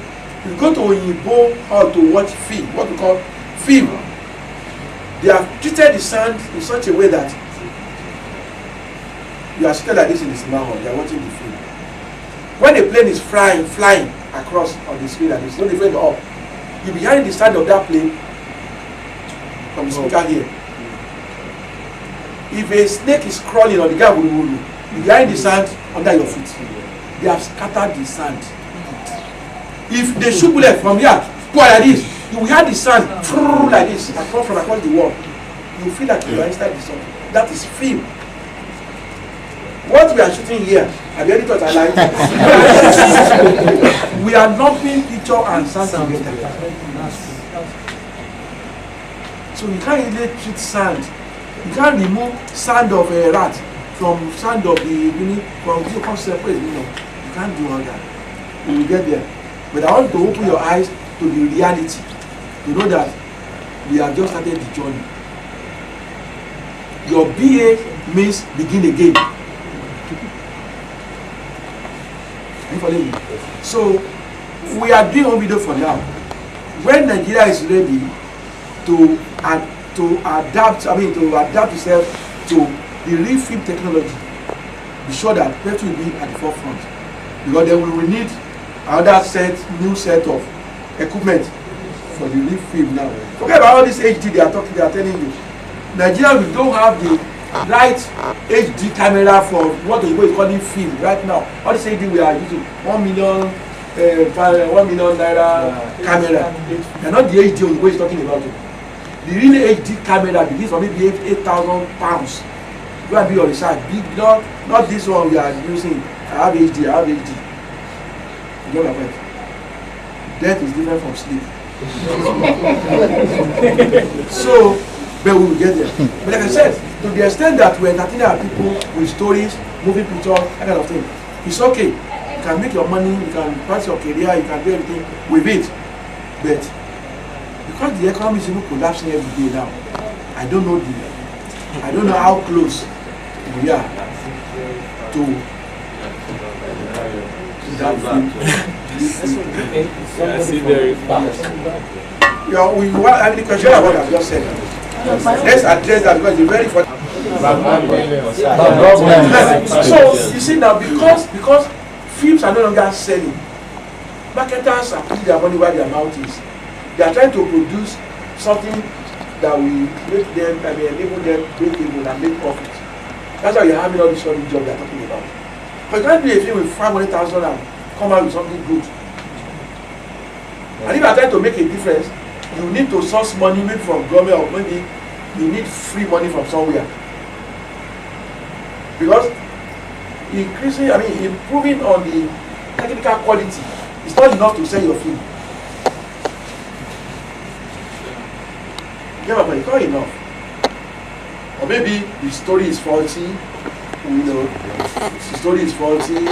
you go to Oyibo Hall to watch film, what we call film. They have treated the sand in such a way that you are seated like this in the cinema hall, you are watching the film. When a plane is flying across on the screen like this, don't even up, you'll be hearing the sound of that plane from the speaker here. If a snake is crawling on the ground, you'll be hearing the sand under your feet. They have scattered the sand. If they shoot bullet from here, go like this, you will hear the sand like this across the wall. You feel like you are inside the sun. That is film. What we are shooting here, and the editors are like, we are lumping picture and sand together. So you can't really treat sand. You can't remove sand of a rat from sand of the from you can't separate. You can't do all that. You will get there. But I want to open your eyes to the reality, to know that we have just started the journey. Your BA means begin again. Are you following me? So we are doing one video for now. When Nigeria is ready to adapt itself to the real film technology, be sure that Petro will be at the forefront, because then we will need another new set of equipment for the real film now. Forget about all this HD they are telling you. Nigeria, we don't have the right HD camera for what the people is calling film right now. All this HD we are using 1 million naira camera. They are not the HD on the way is talking about it. The real HD camera begins for maybe 8,000 pounds. Go and be your research. Big, not this one we are using. I have HD. You get my point? Death is different from sleep. So, but we will get there. But like I said, to the extent that we are entertaining our people with stories, moving pictures, that kind of thing, it's okay. You can make your money, you can pass your career, you can do everything with it. But because the economy is even collapsing every day now, I don't know how close we are to that film. I see very fast. We want any question about what I've just said. Let's address that because it's very important. So you see now, because films are no longer selling, marketers are putting their money where their mouth is. They are trying to produce something that will make them, enable them break even and make profit. That's why you're having all this sort of job they're talking about. But you can't do a film with 500,000 and come out with something good. And if you are trying to make a difference, you need to source money maybe from government, or maybe you need free money from somewhere. Because improving on the technical quality is not enough to sell your film. Yeah, but it's not enough. Or maybe the story is faulty. The story is faulty.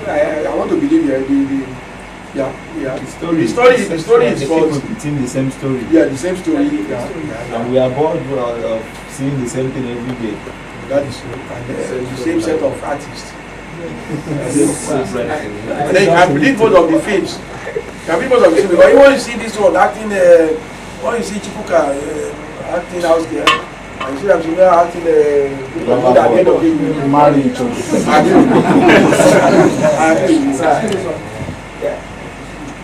I want to believe the story is faulty. Repeating the same story. Yeah, the same story. And we are bored of seeing the same thing every day. That is true. And the same set of artists. And then you can predict both of the films. You can predict both of the films. Because even when you see this one acting, when you see Chipuka acting house there, and you see them acting at the end of the day, marry each other.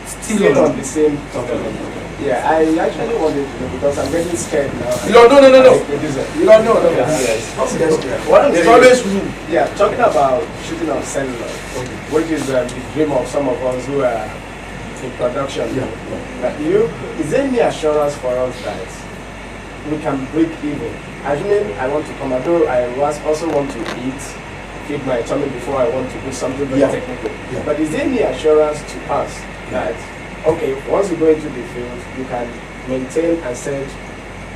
Still on the same topic. Yeah, I actually wanted to know because I'm getting scared now. You don't know, no. You don't know, no. Yes. It's always room. Yeah, talking about shooting on cellular, which is the dream of some of us who are in production. Is there any assurance for us that we can break even? Assuming I want to come, although I also want to feed my tummy before I want to do something very technical. Yeah. But is there any assurance to us that, okay, once you go into the field, you can maintain and say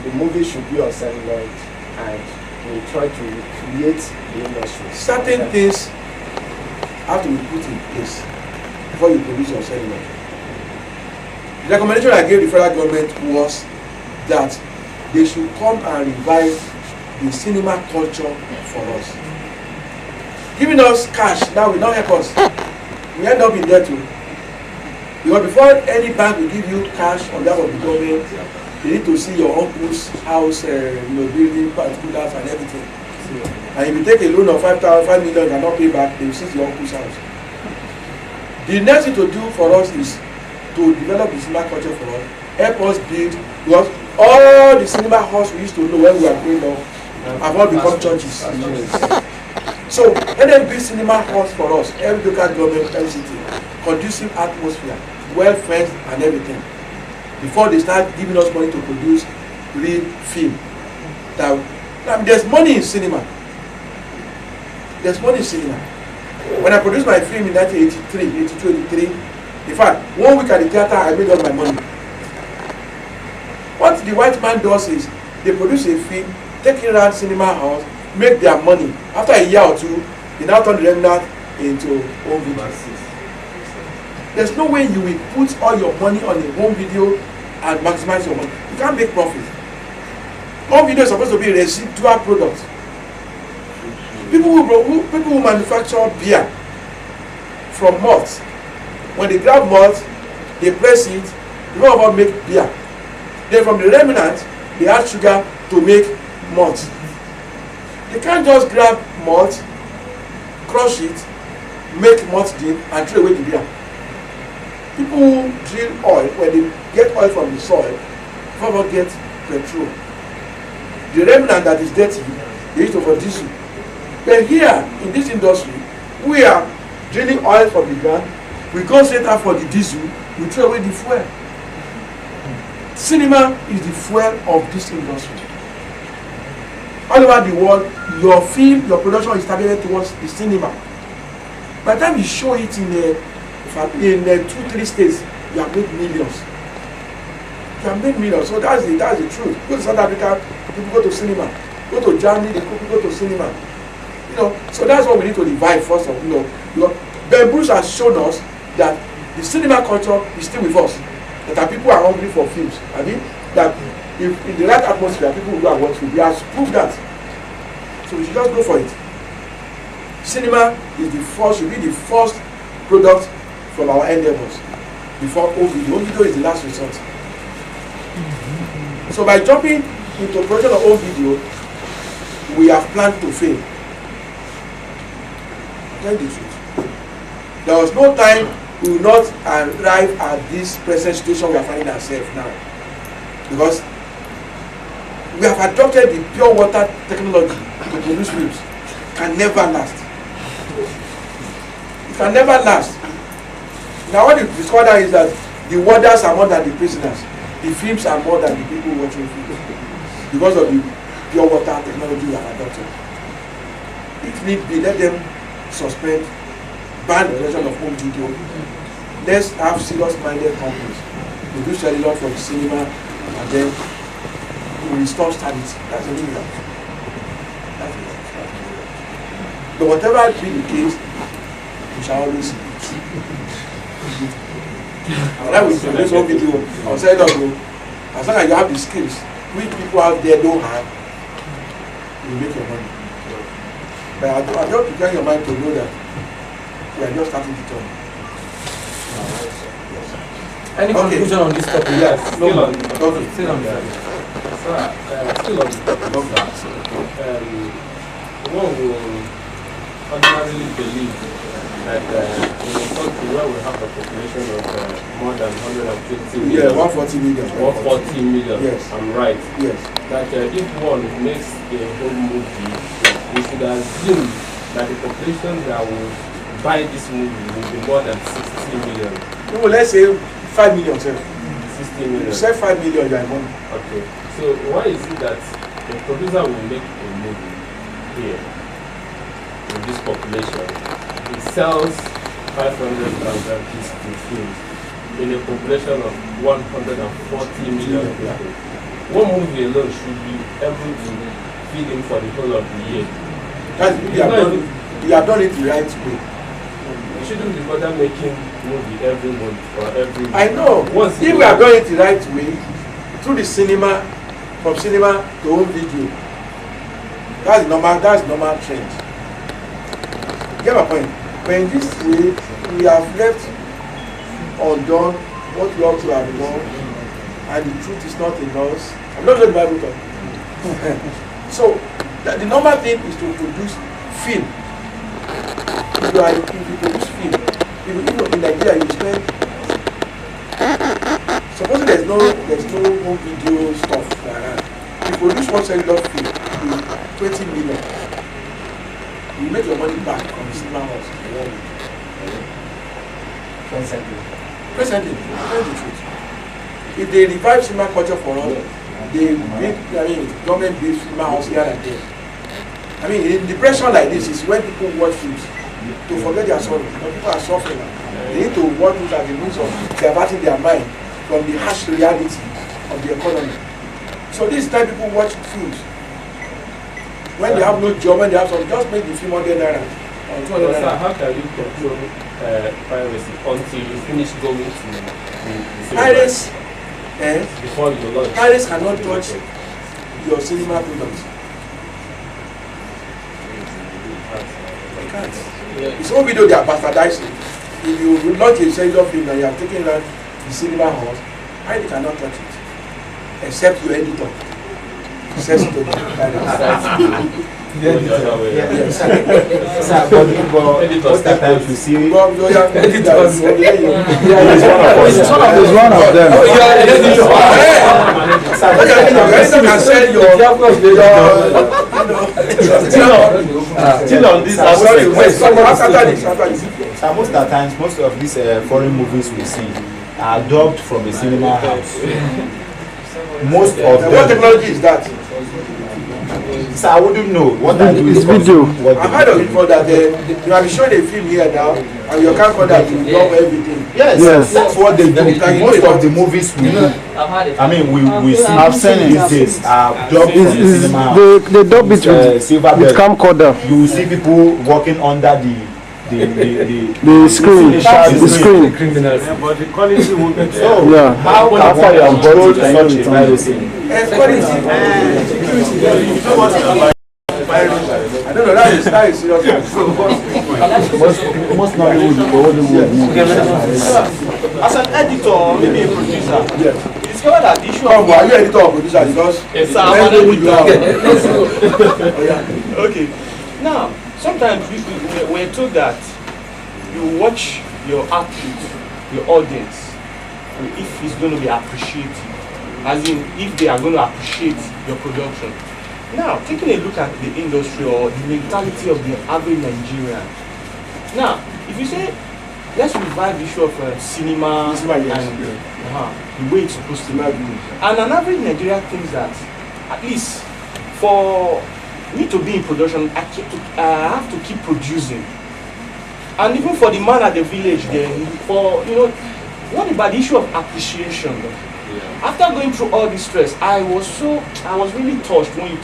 the movie should be on celluloid and we try to recreate the industry? Certain things have to be put in place before you produce your celluloid. The recommendation I gave the federal government was that they should come and revive the cinema culture for us. Giving us cash now will not help us. We end up in debt too. Because before any bank will give you cash on behalf of the government, they need to see your uncle's house, building particulars and everything. And if you take a loan of 5 million and cannot pay back, they will seize your uncle's house. The next thing to do for us is to develop the cinema culture for us, help us build, because all the cinema halls we used to know when we were growing up have all become churches. So let them build cinema halls for us, every local government, every city, conducive atmosphere, well fenced and everything, before they start giving us money to produce real film. Now there's money in cinema. There's money in cinema. When I produced my film in 1983, 82, 83, in fact, 1 week at the theater, I made all my money. What the white man does is, they produce a film, take it around cinema house, make their money. After a year or two, they now turn the remnant into home video. There's no way you will put all your money on a home video and maximize your money. You can't make profit. Home video is supposed to be a residual product. People who manufacture beer from malt, when they grab malt, they press it, they don't about make beer. Then from the remnant, they add sugar to make malt. They can't just grab malt, crush it, make malt din, and throw away the beer. People who drill oil, when they get oil from the soil, before they get petrol. The remnant that is dirty, they use it for diesel. But here, in this industry, we are drilling oil from the ground, we go straight out for the diesel, we throw away the fuel. Cinema is the fuel of this industry. All over the world, your film, your production is targeted towards the cinema. By the time you show it in 2-3 states, you have made millions. You have made millions. So that's the truth. Go to South Africa, people go to cinema. Go to Germany, people go to cinema. So that's what we need to revive first of all. Ben Bruce has shown us that the cinema culture is still with us. That people are hungry for films. I mean, that if in the right atmosphere, people will go and watch film. He has proved that. So we should just go for it. Cinema is should be the first product from our endeavors before home video. Home video is the last resort. So by jumping into production of home video, we have planned to fail. Tell the truth. There was no time we will not arrive at this present situation we are finding ourselves now. Because we have adopted the pure water technology to produce films. It can never last. It can never last. Now what we discovered is that the warders are more than the prisoners. The films are more than the people watching films. Because of the pure water technology we have adopted. If need be, let them suspend, ban the production of home video. Let's have serious-minded companies to do cellular for the cinema, and then we will stop stability. That's the reason. But whatever be the case, we shall always eat. And that will produce one video outside of you. As long as you have the skills, which people out there don't have, you make your money. But I just prepare your mind to know that we are just starting the journey. Any conclusion on this topic? Yes. Still on. Okay. Still on. Still on. One will ordinarily believe that in a country where we have a population of more than 150 million. Yeah, 140 million. 140 million. Yes. I'm right. Yes. That if one makes a home movie, we should assume that the population that will buy this movie will be more than 60 million. No, let's say 5 million, sir. 60 million. You say 5 million, you are money. Okay. So why is it that the producer will make a movie here in this population? It sells 500,000 pieces to films in a population of 140 million people. One movie alone should be able to feed him for the whole of the year. You have done it the right way. You shouldn't be bothered making movie every month or every week. I know. If we have done it the right way, through the cinema, from cinema to home video, that's normal trend. You get my point? But in this way, we have left undone what we ought to have done, and the truth is not in us. I'm not going to Bible talk. So the normal thing is to produce film. If you produce film, in Nigeria you spend. Supposing there's no home video stuff like that. You produce one cellular film with 20 million. You make your money back from the cinema house. Presently, tell the truth. If they revive cinema culture for us, they make, government build cinema house here and there. I mean, in depression like this is when people watch films to forget their sorrow. People are suffering. They need to watch it as a means of diverting their mind from the harsh reality of the economy. So this time people watch films. When they have no job, when they have some, just make the film 100 naira. Sir, how can you control piracy until you finish going to the pirates? Before you launch. Pirates cannot touch your cinema products. They can't. It's all video they are bastardizing. If you launch a cellular film and you are taking out the cinema house, pirates cannot touch it. Except your editor. Says to the pirates. Yes. But most of the time you see He's one of them. Still on this, most of the times, most of these foreign movies we see are dubbed from a cinema house. Most of them. What technology is that? So I wouldn't know what I do is video. I've heard of it before that you have shown a film here now and your camcorder will love everything. Yes, that's what they do. Most of the movies we do, I mean, we see I've seen these days are dubbed from the cinema house. They dub it with camcorder. You see people walking under the screen. The screen. Criminals. But the quality won't be there. So, yeah. How can you control such a piracy? I don't know, that is serious. Most Nollywood. As an editor, maybe a producer, you discover that the issue of... Are you editor or producer? Because... Okay. Now, sometimes we're told that you watch your output, your audience, if it's going to be appreciated, as in if they are going to appreciate your production. Now, taking a look at the industry or the mentality of the average Nigerian. Now, if you say, let's revive the issue of cinema and the way it's supposed to be. And an average Nigerian thinks that, at least for me to be in production, I have to keep producing. And even for the man at the village, then, what about the issue of appreciation? After going through all this stress, I was really touched when you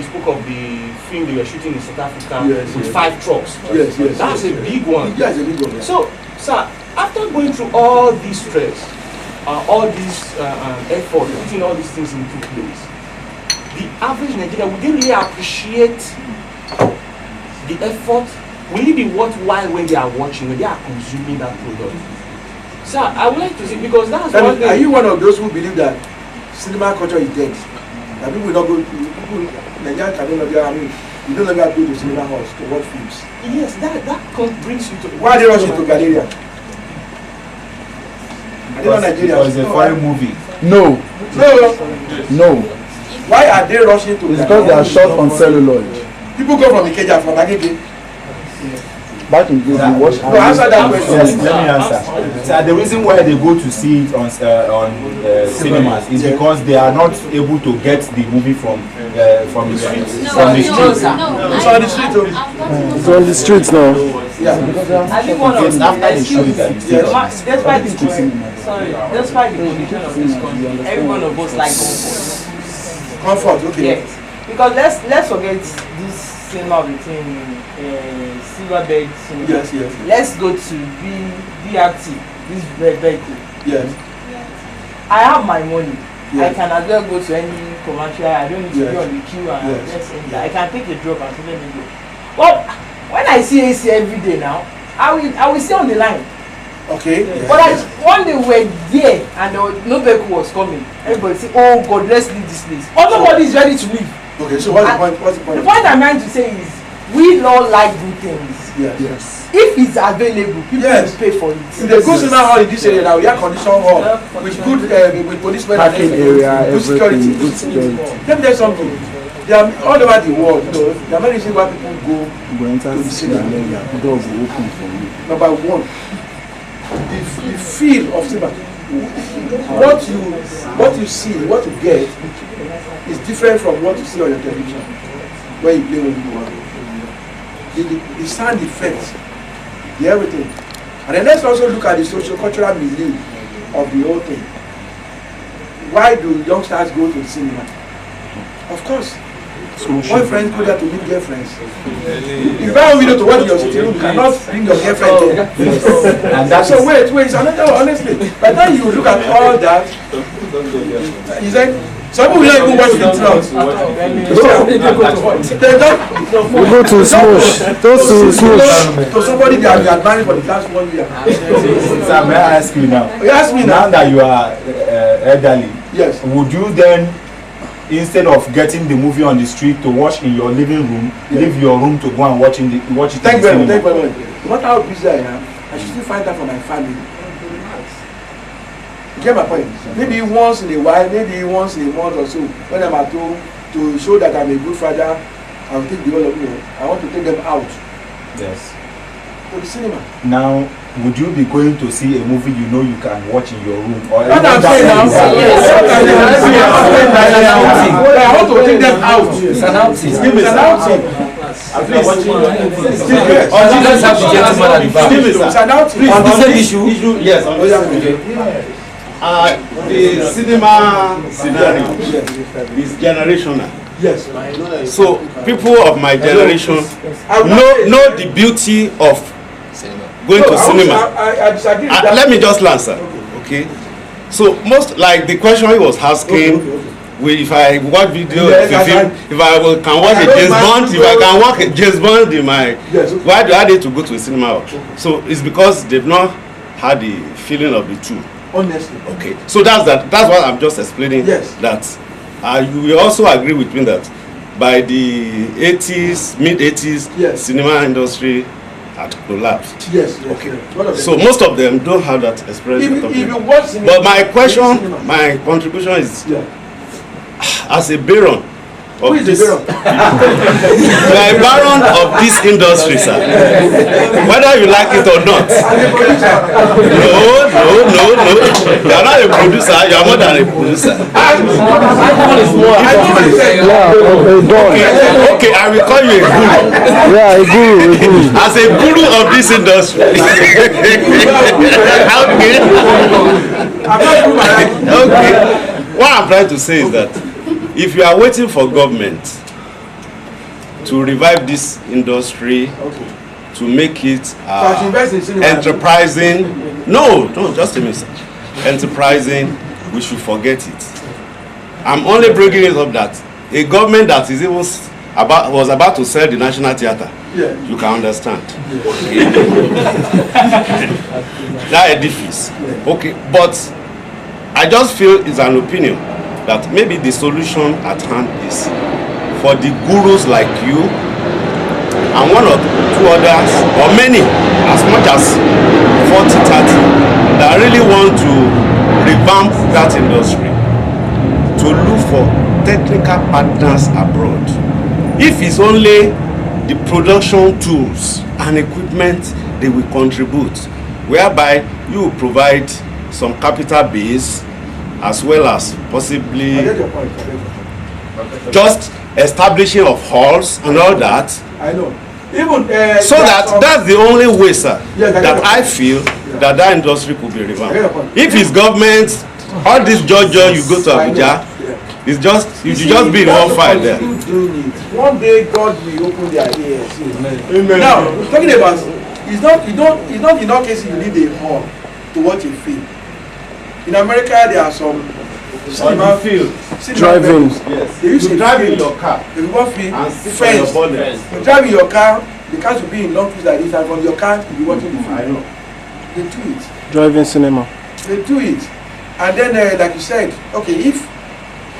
spoke of the film they were shooting in South Africa with 5 trucks. Yes. That's a big one. Yeah, it's a big one. So, sir, after going through all this stress, all this effort, putting all these things into place, the average Nigerian, would they really appreciate the effort, will it be worthwhile when they are watching, when they are consuming that product? So I would like to see, because that's one thing. Are you one of those who believe that cinema culture is dead? That people will not go to Nigerian cartoonist, I mean, you don't longer go to cinema halls to watch films. Yes, that brings you to. Why are they rushing to Galleria? Because it's a foreign movie. No. Why are they rushing to? It's because they are shot on celluloid. People go from Ikeja, from Agege. Back in the day, we watched. No, answer that question. Yes, let me answer. So the reason why they go to see it on cinemas is because they are not able to get the movie from the streets. It's on the street. It's on the streets now. I think one of It's after the show that you see it. despite the condition of this country, every one of us like comfort. Okay. Yes, because let's forget this cinema between Silverbird cinema. Yes. Let's go to BRT, this vehicle. Yes. I have my money. Yes. I can as well go to any commercial. I don't need to be on the queue and Yes. I can take a drop and let me go. But when I see AC every day now, I will stay on the line. Okay. Yes. But one day we were there and no vehicle was coming. Everybody say, "Oh God, let's leave this place." But nobody is ready to leave. Okay. So what's the point? What's the point? The point I'm trying to say is, we all like good things. Yes. If it's available, people will pay for it. In the good cinema hall in this area now, we have condition hall with good with policemen and Parking area, good security. everything, good security. Let me tell you something. They are all over the world. You know, there are many reasons why people go to the cinema. Doors will open for you. Number one, the feel of cinema. What you see, what you get, is different from what you see on your television when you play movie. The sound effects, the everything. And then let's also look at the socio-cultural milieu of the whole thing. Why do youngsters go to the cinema? Of course, boyfriends go there to meet girlfriends. If you buy a video to watch in your city room, you cannot bring your girlfriend there. And that's so wait, it's another one, honestly. By the time you look at all that, you say, some people don't even watch the trucks. We go to Smosh. To somebody that you are married for the last 1 year. Sir, may I ask you now? You ask me now now. that you are elderly, yes, would you then, instead of getting the movie on the street to watch in your living room, leave your room to go and watch it Thank you very much. No matter how busy I am, I should still find time for my family. You get my point? Maybe once in a while, maybe once in a month or so, when I'm at home, to show that I'm a good father, I will take the whole of you. I want to take them out. Yes. To the cinema. Now, would you be going to see a movie you know you can watch in your room? Or What I'm saying now, I want to take them out. It's an outing. It's an outing. At least let's have the gentleman at the back. It's an outing. On the same issue? Yes. The cinema scenario is generational. Yes. So people of my generation know the beauty of going to cinema. I disagree with that. Let me just answer. Okay. So most, like the question he was asking, if I watch video, if I can watch a James Bond, if I can watch a James Bond in my, why do I need to go to a cinema? So it's because they've not had the feeling of the two. Honestly. Okay. So that's what I'm just explaining. Yes. That you will also agree with me that by the 80s, mid-80s, yes, cinema industry had collapsed. Yes. Okay. Yes. So most of them don't have that experience. If you watch cinema, but my question, my contribution is, as a baron. Who is the baron? You are a baron of this industry, sir. Whether you like it or not. No. You are not a producer. You are more than a producer. Okay, I will call you a guru. Yeah, a guru. As a guru of this industry. Okay. What I'm trying to say is that if you are waiting for government to revive this industry, to make it enterprising, just a minute, enterprising, we should forget it. I'm only bringing it up that a government that is even was about to sell the National Theatre you can understand. Okay. That edifice. Okay, but I just feel it's an opinion that maybe the solution at hand is for the gurus like you and one or two others, or many, as much as 40-30, that really want to revamp that industry, to look for technical partners abroad. If it's only the production tools and equipment they will contribute, whereby you provide some capital base as well as possibly just establishing of halls and all that. I know. Even so that's the only way, sir, that I feel that industry could be revamped. If it's government, all this Georgia you go to Abuja, it's just you just be in one file there. One day God will open their ears. Amen. Now talking about it's not in all cases you need a hall to watch a film. In America there are some cinema field. Driving. Yes. They use to drive in your car. They will film and sit on your bonnet. You drive in your car, the car should be in long queues like this, and from your car you'll be watching the film. I know. They do it. Driving cinema. They do it. And then like you said, okay, if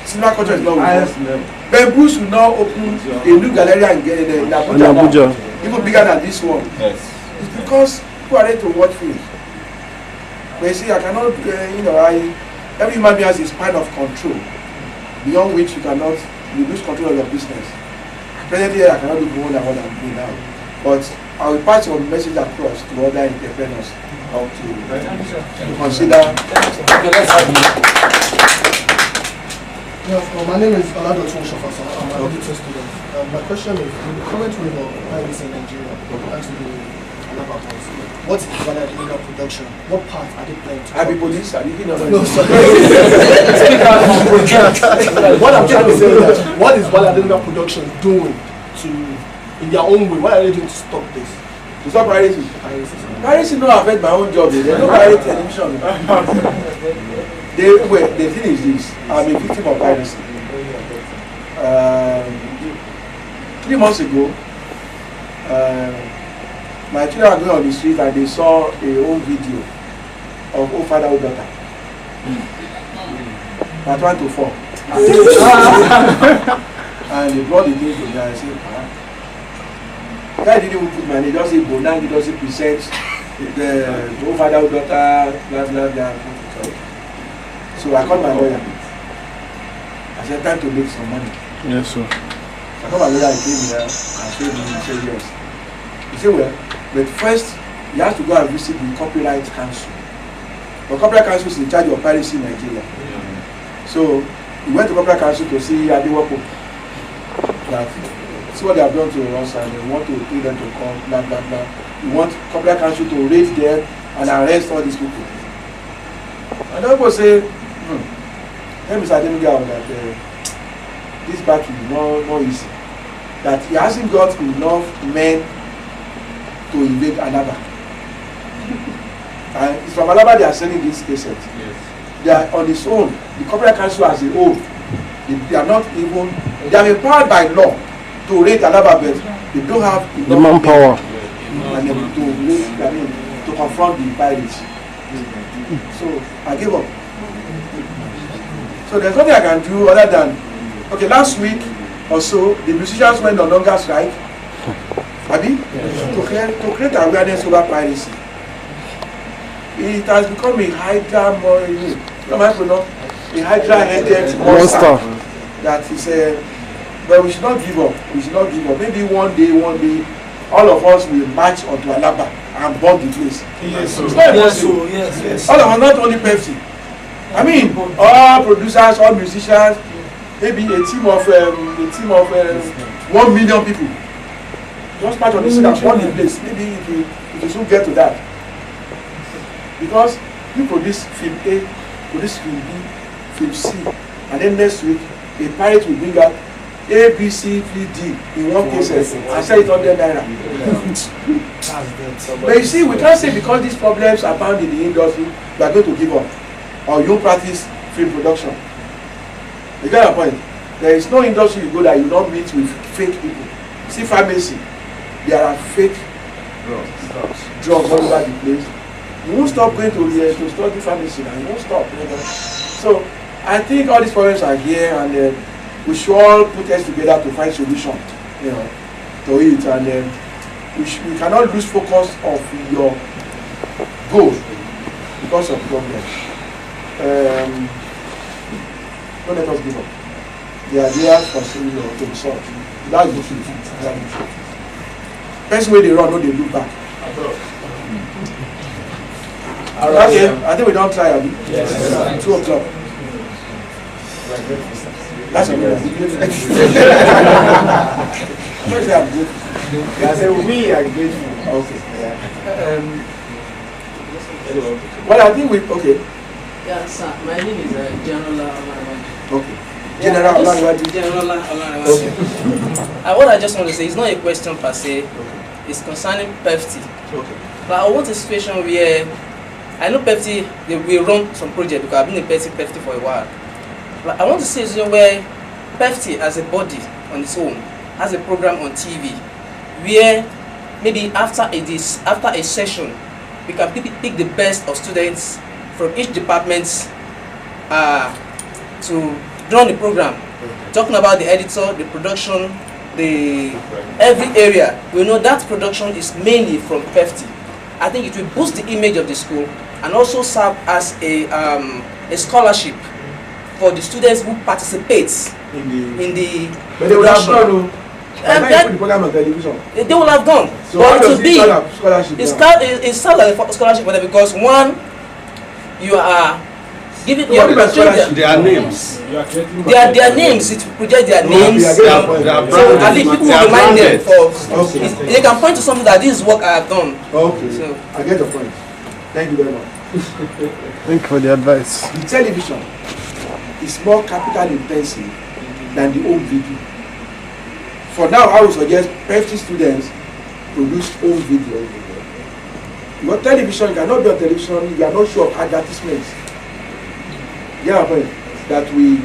cinema culture is not with us, Bamboo should now open a new gallery in Abuja. Even bigger than this one. Yes. It's because people are ready to watch films. But you see, I cannot, every human being has a span of control beyond which you lose control of your business. Presently, I cannot do more than what I'm doing now. But I will pass your message across to other entrepreneurs how to consider. Okay, let's have you. My name is Alado Shofasa. I'm an auditor student. My question is, in the current wave of piracy in Nigeria, and to the what is Wale Adenuga production? What part are they playing? Are the police? Are you know? No, sorry. Speak out of project. What I'm trying to say is that what is Wale Adenuga production doing to, in their own way, what are they doing to stop this? To stop piracy? Piracy don't affect my own job. They don't pirate television. The thing is this, I'm a victim of piracy. 3 months ago, my children are going on the street and they saw a home video of old father, old daughter. At 1 to 4. And they brought the thing to me and I said, guy didn't even put my name, just say Bonang, he doesn't present the old father, old daughter, blah, blah, blah. So I called my lawyer. I said, time to make some money. Yes, sir. I called my lawyer, he came here and showed me, he said yes. He said, well, but first, you have to go and visit the Copyright Council. The Copyright Council is in charge of piracy in Nigeria. So, we went to Copyright Council to see Adiwako. That, see what they have done to us and they want to take them to court, blah, blah, blah. We want Copyright Council to raid them and arrest all these people. And then people say, let Mr. Adenuga that this battle is not easy. That he hasn't got enough men to invade Alaba. And it's from Alaba they are sending this cassette. Yes. They are on its own. The Copyright Council as a whole, they are not even, they are empowered by law to raid Alaba, but they don't have enough the manpower and to confront the pirates. So I gave up. So there's nothing I can do other than, okay, last week or so, the musicians went on longer strike. Abi? Yes. To create awareness over piracy. It has become a hydra a hydra-headed monster. That is but we should not give up. We should not give up. Maybe one day, all of us will march onto Alaba and bomb the place. Yes, it's not impossible. Yes. All of us, not only Pepsi. I mean, all producers, all musicians, maybe a team of 1 million people. Just part of the scene and one in place. Maybe if you should get to that. Because you produce film A, produce film B, film C, and then next week a pirate will bring out A, B, C, D in one case and sell it on their naira. But you see, we can't say because these problems are found in the industry, we are going to give up. Or you practice film production. You get a point? There is no industry you go that you don't meet with fake people. See pharmacy. there are fake drugs all over the place. You won't stop going to study pharmacy now. You won't stop. So I think all these problems are here, and we should all put heads together to find solution, to it, and we cannot lose focus of your goal because of problems. Don't let us give up. The idea for to be solved. That's the truth. First way they run, no, they look back. Okay, I think we don't try. Yes. 2 o'clock. That's a good one. I said we are grateful. Okay. Well, I think okay. Yeah, sir. My name is General Alanwadi. Okay. General Alanwadi. General Alanwadi. What I just want to say is not a question per se. Okay. It's concerning Pepeiye. Okay. But I want a situation where I know Pepeiye, they will run some project because I've been a Pepeiye for a while. But I want to see a situation where Pepeiye as a body on its own has a program on TV where maybe after a session we can pick the best of students from each department to run the program, talking about the editor, the production, every area. We know that production is mainly from Pepeiye. I think it will boost the image of the school and also serve as a scholarship for the students who participate in the but they will have gone. The program on television. They will have gone. So but it will be scholarship. It's served like a scholarship for them because one, you are giving their names. Their names. It project their names. So I think people will remind them they can point to something that this is what I have done. Okay. So I get the point. Thank you very much. Thank you for the advice. The television is more capital intensive than the home video. For now, I would suggest Pepeiye students produce home video. Your television, you cannot be on television, you are not sure of advertisements. Yeah, that we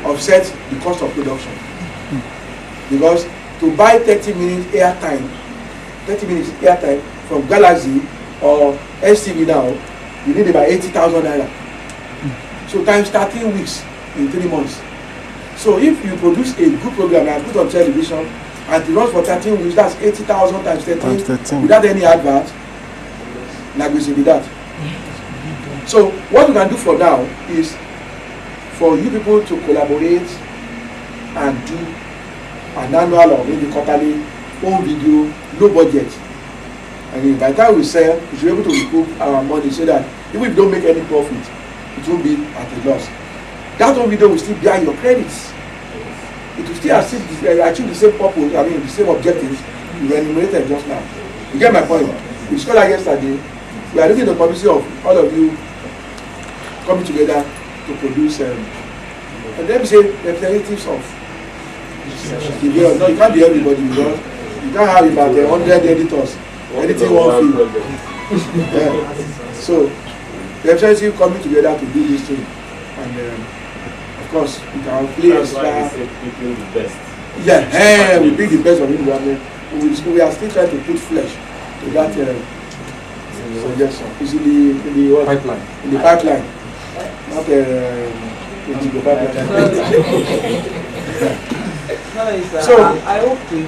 offset the cost of production. Because to buy 30 minutes airtime from Galaxy or STV now, you need about 80,000 naira. So times 13 weeks in 3 months. So if you produce a good program and put on television and it runs for 13 weeks, that's 80,000 times 13 without any advert. Like we say with that. So what we can do for now is for you people to collaborate and do an annual or maybe quarterly home video, low budget. And by the time we sell, we should be able to recoup our money so that even if we don't make any profit, it won't be at a loss. That home video will still bear your credits. It will still achieve the same purpose, the same objectives you enumerated just now. You get my point? We discussed yesterday. We are looking at the policy of all of you coming together to produce and let me say representatives of the world. No, you can't be everybody because you can't have about 100 editors editing one film. Yeah. So representatives coming together to do this thing, and of course we can play extra. Yeah, we pick the best of it. We are still trying to put flesh to that suggestion. It's in the pipeline. In the pipeline. Not in the pipeline. So I hope we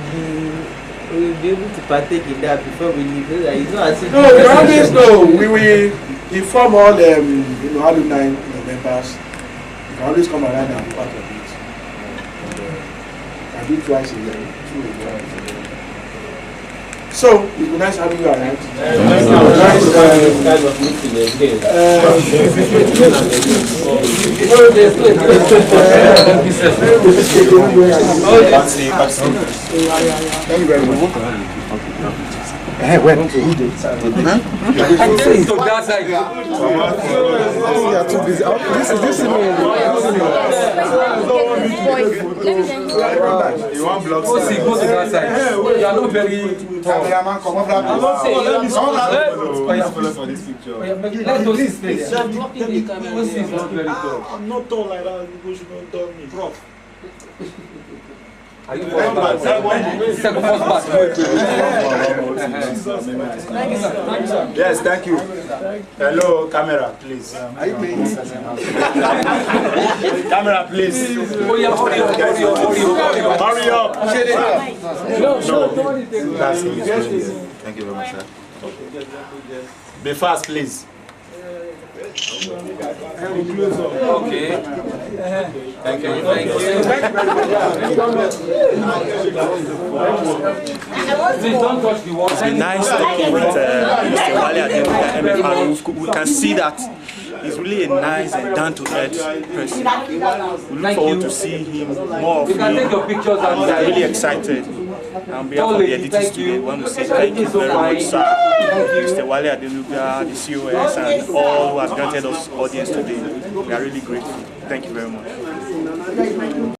will be able to partake in that before we leave. It's not as if no, we always know. We will inform all alumni members. You can always come around and be part of it. I do twice a year. So, it's been nice having you around. Thank you very much. When? To that side. This is me. You want blocks? Go to that side. You are not very tall. For this picture. I'm not tall like that. People should not tell me. Prof. Are you first batch? Second first batch. Yes, thank you. Hello, camera, please. Camera, please. Hurry up. No. That's it. Thank you very much, sir. Be fast, please. Okay. Thank you. Please don't touch the wall. It's been nice talking with Mr. Wale Adenuga, MFR. We can see that he's really a nice and down-to-earth person. We look forward to seeing him more of him. You can take your pictures and we are really excited. On behalf of the editing studio, we want to say thank you very much, sir. Mr. Wale Adenuga, the COS, and all who have granted us audience today. We are really grateful. Thank you very much.